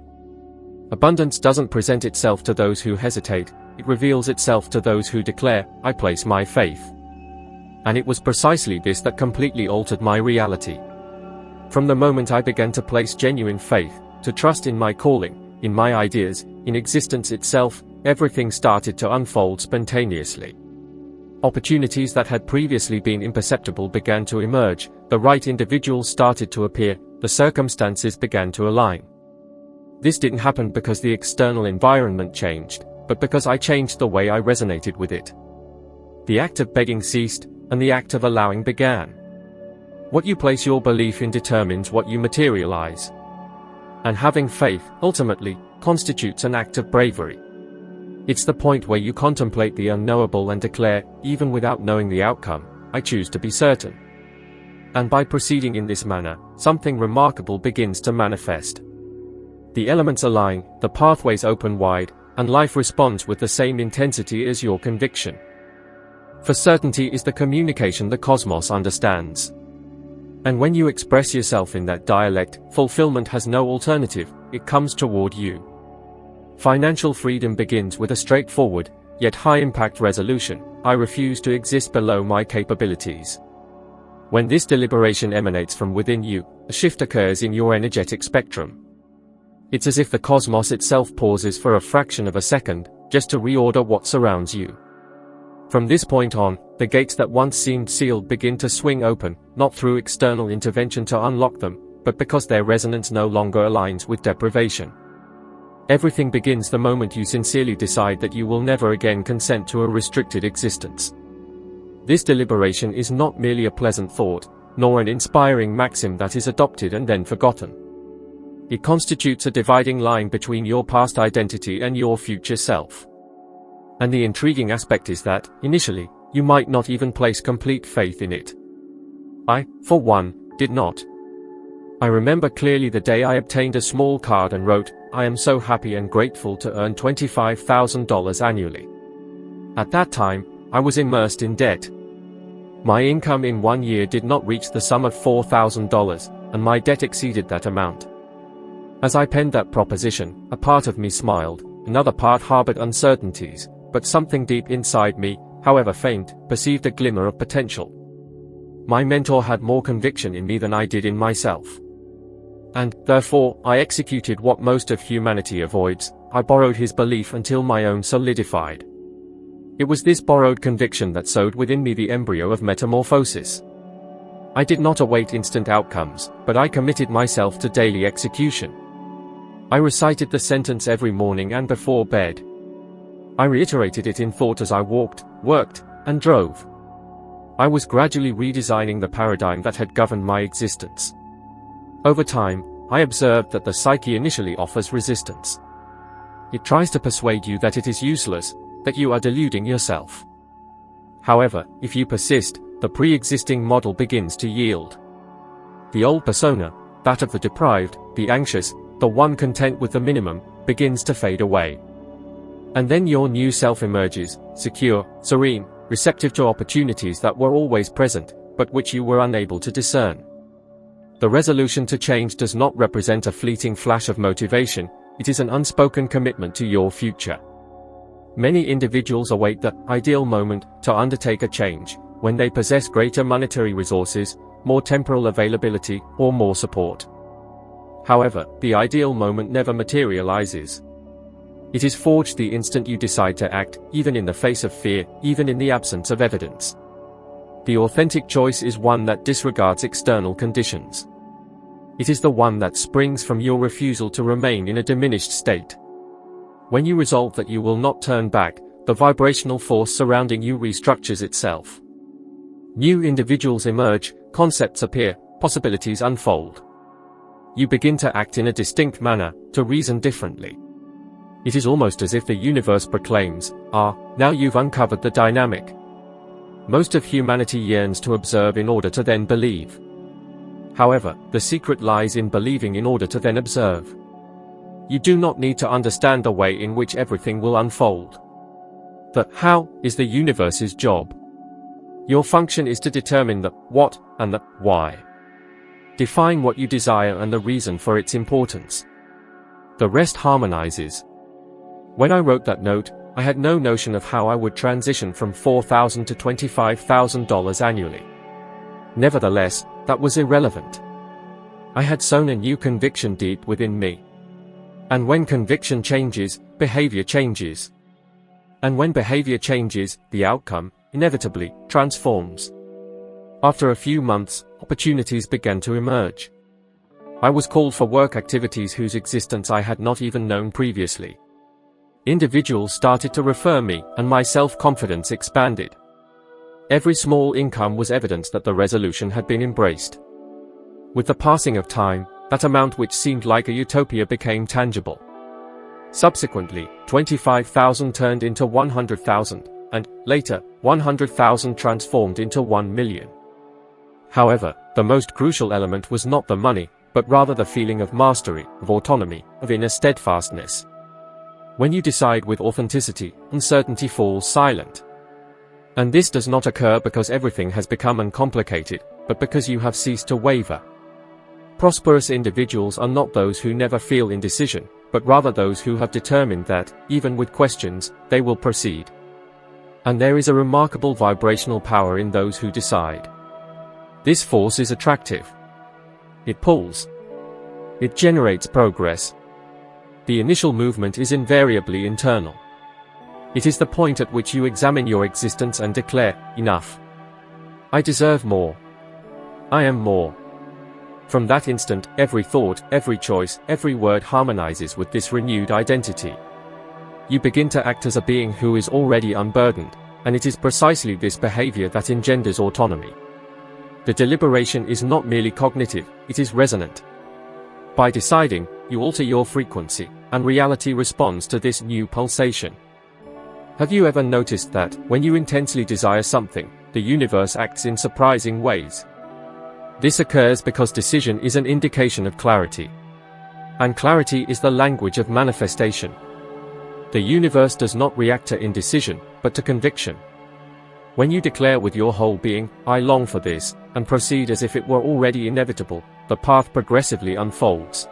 Abundance doesn't present itself to those who hesitate, it reveals itself to those who declare, I place my faith. And it was precisely this that completely altered my reality. From the moment I began to place genuine faith, to trust in my calling, in my ideas, in existence itself, everything started to unfold spontaneously. Opportunities that had previously been imperceptible began to emerge, the right individuals started to appear, the circumstances began to align. This didn't happen because the external environment changed, but because I changed the way I resonated with it. The act of begging ceased, and the act of allowing began. What you place your belief in determines what you materialize. And having faith, ultimately, constitutes an act of bravery. It's the point where you contemplate the unknowable and declare, even without knowing the outcome, I choose to be certain. And by proceeding in this manner, something remarkable begins to manifest. The elements align, the pathways open wide, and life responds with the same intensity as your conviction. For certainty is the communication the cosmos understands. And when you express yourself in that dialect, fulfillment has no alternative, it comes toward you. Financial freedom begins with a straightforward, yet high-impact resolution, I refuse to exist below my capabilities. When this deliberation emanates from within you, a shift occurs in your energetic spectrum. It's as if the cosmos itself pauses for a fraction of a second, just to reorder what surrounds you. From this point on, the gates that once seemed sealed begin to swing open, not through external intervention to unlock them, but because their resonance no longer aligns with deprivation. Everything begins the moment you sincerely decide that you will never again consent to a restricted existence. This deliberation is not merely a pleasant thought, nor an inspiring maxim that is adopted and then forgotten. It constitutes a dividing line between your past identity and your future self. And the intriguing aspect is that, initially, you might not even place complete faith in it. I, for one, did not. I remember clearly the day I obtained a small card and wrote, I am so happy and grateful to earn $25,000 annually. At that time, I was immersed in debt. My income in 1 year did not reach the sum of $4,000, and my debt exceeded that amount. As I penned that proposition, a part of me smiled, another part harbored uncertainties, but something deep inside me, however faint, perceived a glimmer of potential. My mentor had more conviction in me than I did in myself. And, therefore, I executed what most of humanity avoids, I borrowed his belief until my own solidified. It was this borrowed conviction that sowed within me the embryo of metamorphosis. I did not await instant outcomes, but I committed myself to daily execution. I recited the sentence every morning and before bed. I reiterated it in thought as I walked, worked, and drove. I was gradually redesigning the paradigm that had governed my existence. Over time, I observed that the psyche initially offers resistance. It tries to persuade you that it is useless, that you are deluding yourself. However, if you persist, the pre-existing model begins to yield. The old persona, that of the deprived, the anxious, the one content with the minimum, begins to fade away. And then your new self emerges, secure, serene, receptive to opportunities that were always present, but which you were unable to discern. The resolution to change does not represent a fleeting flash of motivation, it is an unspoken commitment to your future. Many individuals await the ideal moment to undertake a change, when they possess greater monetary resources, more temporal availability, or more support. However, the ideal moment never materializes. It is forged the instant you decide to act, even in the face of fear, even in the absence of evidence. The authentic choice is one that disregards external conditions. It is the one that springs from your refusal to remain in a diminished state. When you resolve that you will not turn back, the vibrational force surrounding you restructures itself. New individuals emerge, concepts appear, possibilities unfold. You begin to act in a distinct manner, to reason differently. It is almost as if the universe proclaims, now you've uncovered the dynamic. Most of humanity yearns to observe in order to then believe. However, the secret lies in believing in order to then observe. You do not need to understand the way in which everything will unfold. The how is the universe's job. Your function is to determine the what and the why. Define what you desire and the reason for its importance. The rest harmonizes. When I wrote that note, I had no notion of how I would transition from $4,000 to $25,000 annually. Nevertheless, that was irrelevant. I had sown a new conviction deep within me. And when conviction changes, behavior changes. And when behavior changes, the outcome, inevitably, transforms. After a few months, opportunities began to emerge. I was called for work activities whose existence I had not even known previously. Individuals started to refer me, and my self-confidence expanded. Every small income was evidence that the resolution had been embraced. With the passing of time, that amount which seemed like a utopia became tangible. Subsequently, 25,000 turned into 100,000, and, later, 100,000 transformed into 1 million. However, the most crucial element was not the money, but rather the feeling of mastery, of autonomy, of inner steadfastness. When you decide with authenticity, uncertainty falls silent. And this does not occur because everything has become uncomplicated, but because you have ceased to waver. Prosperous individuals are not those who never feel indecision, but rather those who have determined that, even with questions, they will proceed. And there is a remarkable vibrational power in those who decide. This force is attractive. It pulls. It generates progress. The initial movement is invariably internal. It is the point at which you examine your existence and declare, enough. I deserve more. I am more. From that instant, every thought, every choice, every word harmonizes with this renewed identity. You begin to act as a being who is already unburdened, and it is precisely this behavior that engenders autonomy. The deliberation is not merely cognitive, it is resonant. By deciding, you alter your frequency, and reality responds to this new pulsation. Have you ever noticed that, when you intensely desire something, the universe acts in surprising ways? This occurs because decision is an indication of clarity. And clarity is the language of manifestation. The universe does not react to indecision, but to conviction. When you declare with your whole being, I long for this, and proceed as if it were already inevitable, the path progressively unfolds.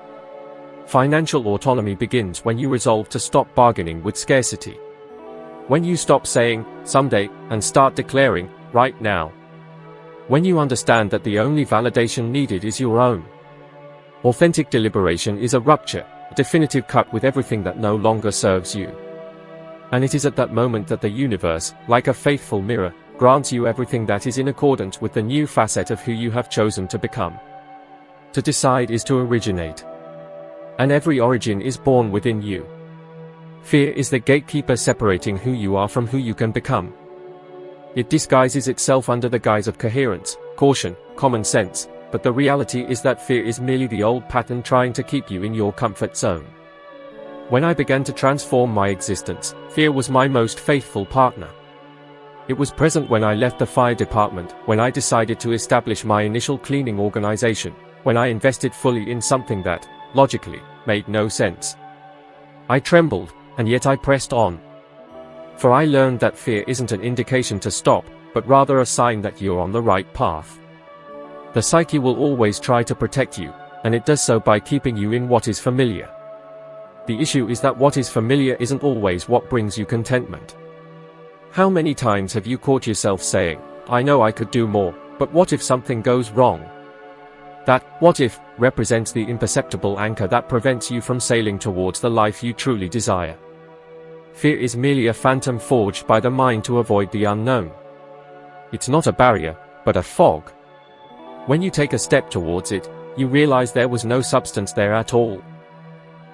Financial autonomy begins when you resolve to stop bargaining with scarcity. When you stop saying, someday, and start declaring, right now. When you understand that the only validation needed is your own. Authentic deliberation is a rupture, a definitive cut with everything that no longer serves you. And it is at that moment that the universe, like a faithful mirror, grants you everything that is in accordance with the new facet of who you have chosen to become. To decide is to originate. And every origin is born within you. Fear is the gatekeeper separating who you are from who you can become. It disguises itself under the guise of coherence, caution, common sense, but the reality is that fear is merely the old pattern trying to keep you in your comfort zone. When I began to transform my existence, fear was my most faithful partner. It was present when I left the fire department, when I decided to establish my initial cleaning organization, when I invested fully in something that, logically, made no sense. I trembled, and yet I pressed on. For I learned that fear isn't an indication to stop, but rather a sign that you're on the right path. The psyche will always try to protect you, and it does so by keeping you in what is familiar. The issue is that what is familiar isn't always what brings you contentment. How many times have you caught yourself saying, "I know I could do more, but what if something goes wrong?" That "what if" represents the imperceptible anchor that prevents you from sailing towards the life you truly desire. Fear is merely a phantom forged by the mind to avoid the unknown. It's not a barrier, but a fog. When you take a step towards it, you realize there was no substance there at all.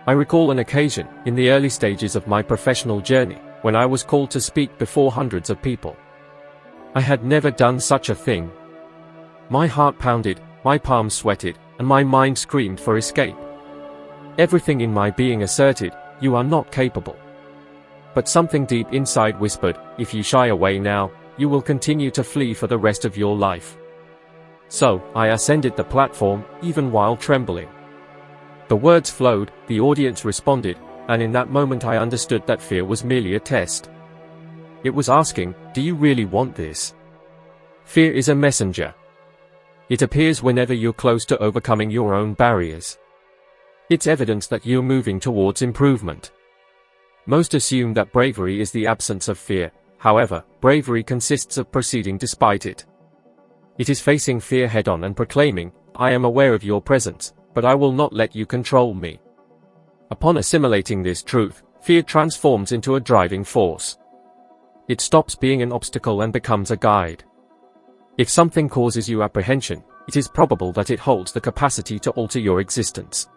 I recall an occasion, in the early stages of my professional journey, when I was called to speak before hundreds of people. I had never done such a thing. My heart pounded, my palms sweated, and my mind screamed for escape. Everything in my being asserted, "You are not capable." But something deep inside whispered, "If you shy away now, you will continue to flee for the rest of your life." So, I ascended the platform, even while trembling. The words flowed, the audience responded, and in that moment I understood that fear was merely a test. It was asking, "Do you really want this?" Fear is a messenger. It appears whenever you're close to overcoming your own barriers. It's evidence that you're moving towards improvement. Most assume that bravery is the absence of fear. However, bravery consists of proceeding despite it. It is facing fear head-on and proclaiming, "I am aware of your presence, but I will not let you control me." Upon assimilating this truth, fear transforms into a driving force. It stops being an obstacle and becomes a guide. If something causes you apprehension, it is probable that it holds the capacity to alter your existence.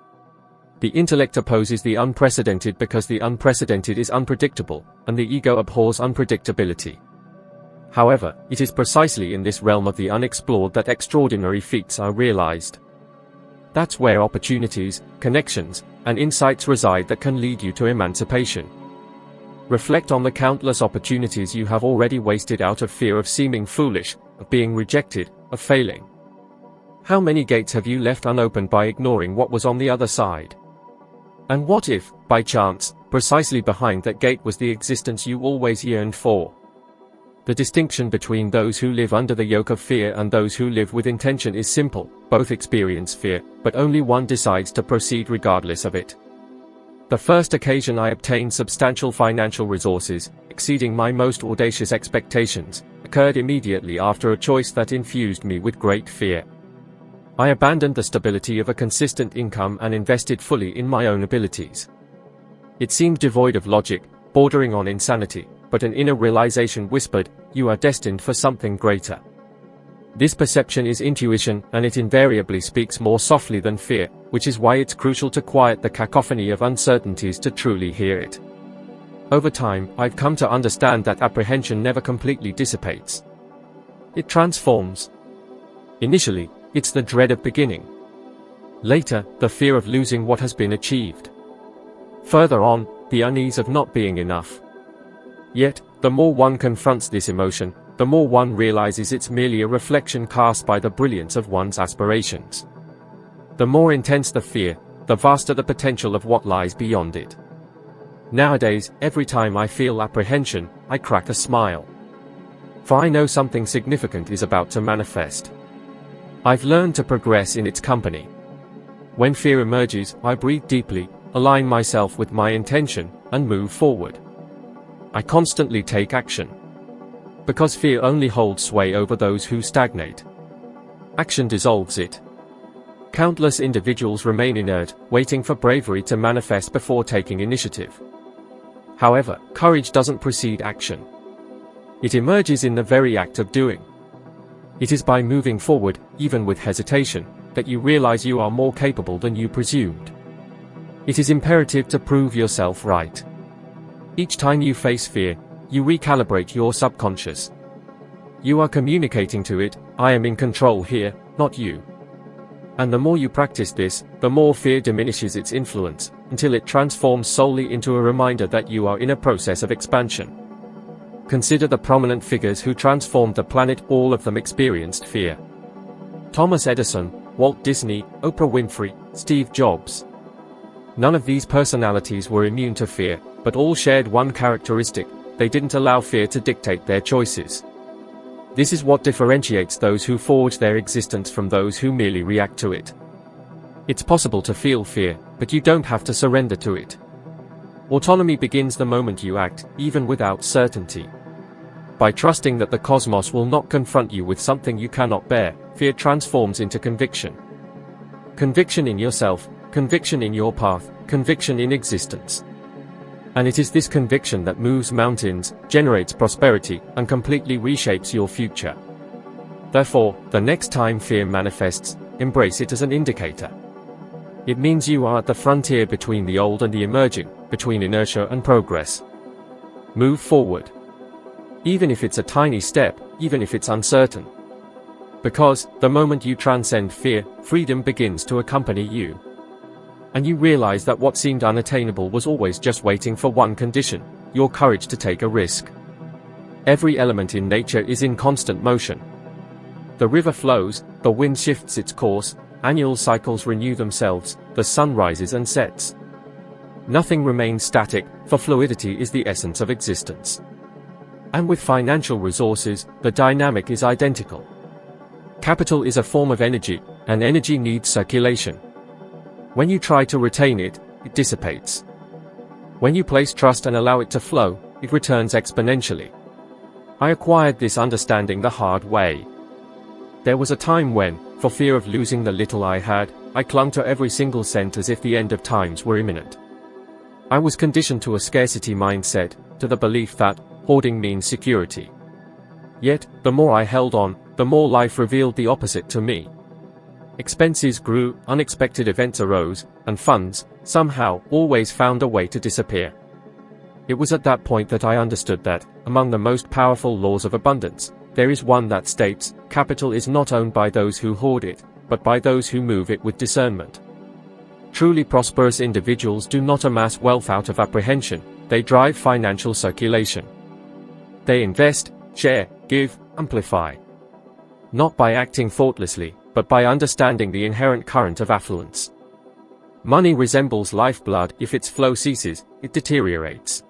The intellect opposes the unprecedented because the unprecedented is unpredictable, and the ego abhors unpredictability. However, it is precisely in this realm of the unexplored that extraordinary feats are realized. That's where opportunities, connections, and insights reside that can lead you to emancipation. Reflect on the countless opportunities you have already wasted out of fear of seeming foolish, of being rejected, of failing. How many gates have you left unopened by ignoring what was on the other side? And what if, by chance, precisely behind that gate was the existence you always yearned for? The distinction between those who live under the yoke of fear and those who live with intention is simple. Both experience fear, but only one decides to proceed regardless of it. The first occasion I obtained substantial financial resources, exceeding my most audacious expectations, occurred immediately after a choice that infused me with great fear. I abandoned the stability of a consistent income and invested fully in my own abilities. It seemed devoid of logic, bordering on insanity, but an inner realization whispered, "You are destined for something greater." This perception is intuition, and it invariably speaks more softly than fear, which is why it's crucial to quiet the cacophony of uncertainties to truly hear it. Over time, I've come to understand that apprehension never completely dissipates. It transforms. Initially, it's the dread of beginning. Later, the fear of losing what has been achieved. Further on, the unease of not being enough. Yet, the more one confronts this emotion, the more one realizes it's merely a reflection cast by the brilliance of one's aspirations. The more intense the fear, the vaster the potential of what lies beyond it. Nowadays, every time I feel apprehension, I crack a smile. For I know something significant is about to manifest. I've learned to progress in its company. When fear emerges, I breathe deeply, align myself with my intention, and move forward. I constantly take action. Because fear only holds sway over those who stagnate. Action dissolves it. Countless individuals remain inert, waiting for bravery to manifest before taking initiative. However, courage doesn't precede action. It emerges in the very act of doing. It is by moving forward, even with hesitation, that you realize you are more capable than you presumed. It is imperative to prove yourself right. Each time you face fear, you recalibrate your subconscious. You are communicating to it, "I am in control here, not you." And the more you practice this, the more fear diminishes its influence, until it transforms solely into a reminder that you are in a process of expansion. Consider the prominent figures who transformed the planet. All of them experienced fear. Thomas Edison, Walt Disney, Oprah Winfrey, Steve Jobs. None of these personalities were immune to fear, but all shared one characteristic: they didn't allow fear to dictate their choices. This is what differentiates those who forge their existence from those who merely react to it. It's possible to feel fear, but you don't have to surrender to it. Autonomy begins the moment you act, even without certainty. By trusting that the cosmos will not confront you with something you cannot bear, fear transforms into conviction. Conviction in yourself, conviction in your path, conviction in existence. And it is this conviction that moves mountains, generates prosperity, and completely reshapes your future. Therefore, the next time fear manifests, embrace it as an indicator. It means you are at the frontier between the old and the emerging, between inertia and progress. Move forward. Even if it's a tiny step, even if it's uncertain. Because, the moment you transcend fear, freedom begins to accompany you. And you realize that what seemed unattainable was always just waiting for one condition: your courage to take a risk. Every element in nature is in constant motion. The river flows, the wind shifts its course, annual cycles renew themselves, the sun rises and sets. Nothing remains static, for fluidity is the essence of existence. And with financial resources, the dynamic is identical. Capital is a form of energy, and energy needs circulation. When you try to retain it, it dissipates. When you place trust and allow it to flow, it returns exponentially. I acquired this understanding the hard way. There was a time when, for fear of losing the little I had, I clung to every single cent as if the end of times were imminent. I was conditioned to a scarcity mindset, to the belief that hoarding means security. Yet, the more I held on, the more life revealed the opposite to me. Expenses grew, unexpected events arose, and funds, somehow, always found a way to disappear. It was at that point that I understood that, among the most powerful laws of abundance, there is one that states, capital is not owned by those who hoard it, but by those who move it with discernment. Truly prosperous individuals do not amass wealth out of apprehension, they drive financial circulation. They invest, share, give, amplify. Not by acting thoughtlessly, but by understanding the inherent current of affluence. Money resembles lifeblood: if its flow ceases, it deteriorates.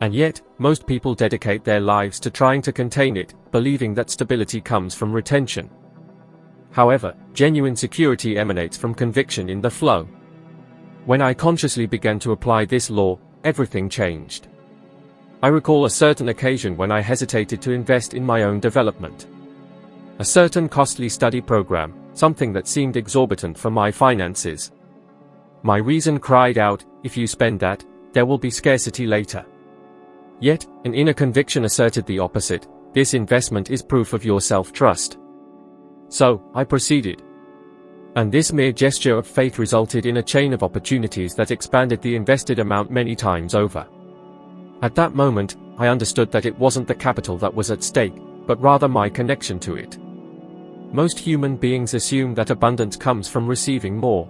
And yet, most people dedicate their lives to trying to contain it, believing that stability comes from retention. However, genuine security emanates from conviction in the flow. When I consciously began to apply this law, everything changed. I recall a certain occasion when I hesitated to invest in my own development. A certain costly study program, something that seemed exorbitant for my finances. My reason cried out, if you spend that, there will be scarcity later. Yet, an inner conviction asserted the opposite: this investment is proof of your self-trust. So, I proceeded. And this mere gesture of faith resulted in a chain of opportunities that expanded the invested amount many times over. At that moment, I understood that it wasn't the capital that was at stake, but rather my connection to it. Most human beings assume that abundance comes from receiving more.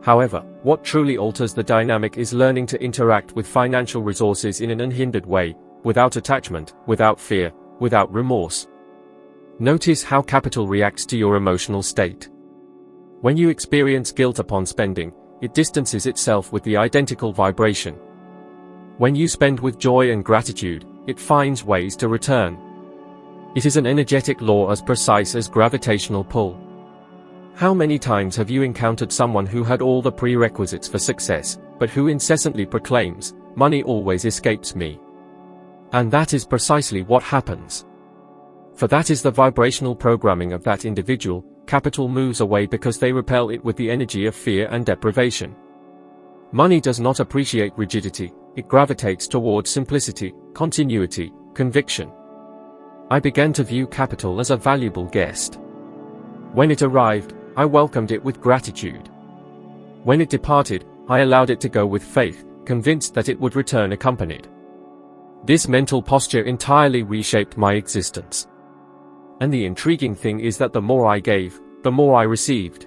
However, what truly alters the dynamic is learning to interact with financial resources in an unhindered way, without attachment, without fear, without remorse. Notice how capital reacts to your emotional state. When you experience guilt upon spending, it distances itself with the identical vibration. When you spend with joy and gratitude, it finds ways to return. It is an energetic law as precise as gravitational pull. How many times have you encountered someone who had all the prerequisites for success, but who incessantly proclaims, "Money always escapes me"? And that is precisely what happens. For that is the vibrational programming of that individual. Capital moves away because they repel it with the energy of fear and deprivation. Money does not appreciate rigidity, it gravitates towards simplicity, continuity, conviction. I began to view capital as a valuable guest. When it arrived, I welcomed it with gratitude. When it departed, I allowed it to go with faith, convinced that it would return accompanied. This mental posture entirely reshaped my existence. And the intriguing thing is that the more I gave, the more I received.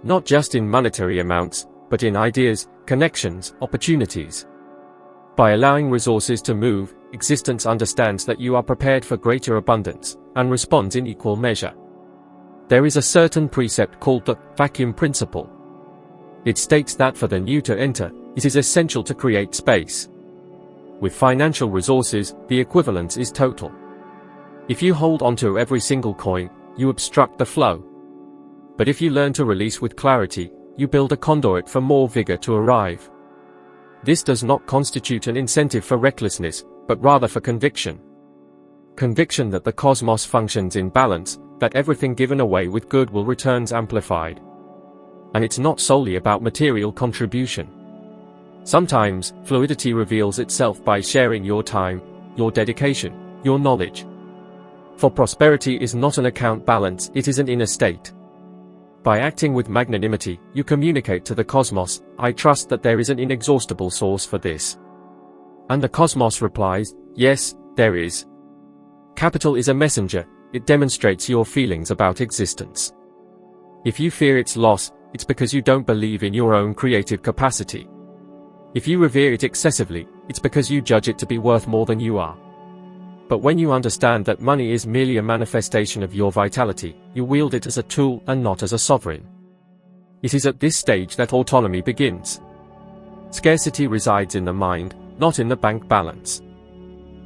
Not just in monetary amounts, but in ideas, connections, opportunities. By allowing resources to move, existence understands that you are prepared for greater abundance, and responds in equal measure. There is a certain precept called the vacuum principle. It states that for the new to enter, it is essential to create space. With financial resources, the equivalence is total. If you hold onto every single coin, you obstruct the flow. But if you learn to release with clarity, you build a conduit for more vigor to arrive. This does not constitute an incentive for recklessness, but rather for conviction. Conviction that the cosmos functions in balance, that everything given away with goodwill returns amplified. And it's not solely about material contribution. Sometimes, fluidity reveals itself by sharing your time, your dedication, your knowledge. For prosperity is not an account balance, it is an inner state. By acting with magnanimity, you communicate to the cosmos, I trust that there is an inexhaustible source for this. And the cosmos replies, yes, there is. Capital is a messenger, it demonstrates your feelings about existence. If you fear its loss, it's because you don't believe in your own creative capacity. If you revere it excessively, it's because you judge it to be worth more than you are. But when you understand that money is merely a manifestation of your vitality, you wield it as a tool and not as a sovereign. It is at this stage that autonomy begins. Scarcity resides in the mind, not in the bank balance.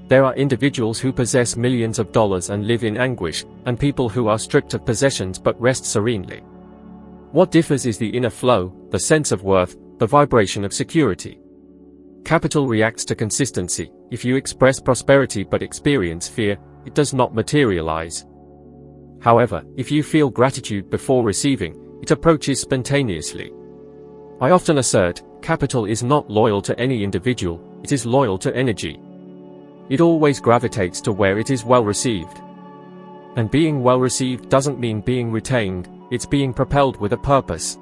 There are individuals who possess millions of dollars and live in anguish, and people who are stripped of possessions but rest serenely. What differs is the inner flow, the sense of worth, the vibration of security. Capital reacts to consistency. If you express prosperity but experience fear, it does not materialize. However, if you feel gratitude before receiving, it approaches spontaneously. I often assert, capital is not loyal to any individual, it is loyal to energy. It always gravitates to where it is well received. And being well received doesn't mean being retained, it's being propelled with a purpose.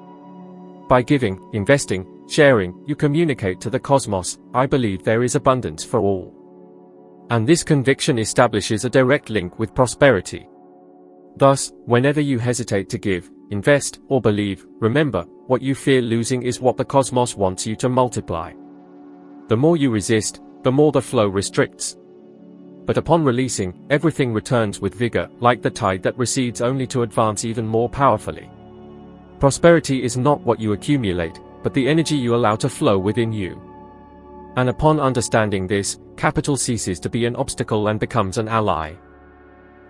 By giving, investing, sharing, you communicate to the cosmos, I believe there is abundance for all. And this conviction establishes a direct link with prosperity. Thus, whenever you hesitate to give, invest, or believe, remember, what you fear losing is what the cosmos wants you to multiply. The more you resist, the more the flow restricts. But upon releasing, everything returns with vigor, like the tide that recedes only to advance even more powerfully. Prosperity is not what you accumulate, but the energy you allow to flow within you. And upon understanding this, capital ceases to be an obstacle and becomes an ally.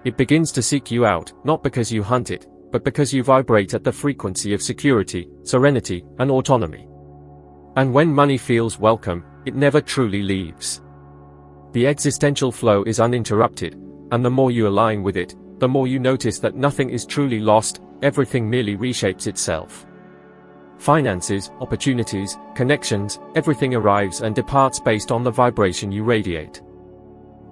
It begins to seek you out, not because you hunt it, but because you vibrate at the frequency of security, serenity, and autonomy. And when money feels welcome, it never truly leaves. The existential flow is uninterrupted, and the more you align with it, the more you notice that nothing is truly lost, everything merely reshapes itself. Finances, opportunities, connections, everything arrives and departs based on the vibration you radiate.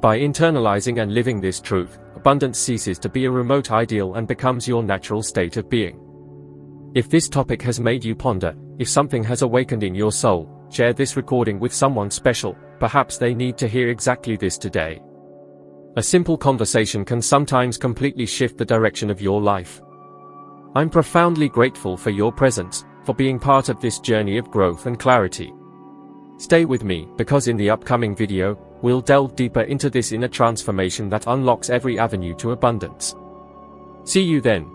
By internalizing and living this truth, abundance ceases to be a remote ideal and becomes your natural state of being. If this topic has made you ponder, if something has awakened in your soul, share this recording with someone special, perhaps they need to hear exactly this today. A simple conversation can sometimes completely shift the direction of your life. I'm profoundly grateful for your presence, for being part of this journey of growth and clarity. Stay with me, because in the upcoming video, we'll delve deeper into this inner transformation that unlocks every avenue to abundance. See you then.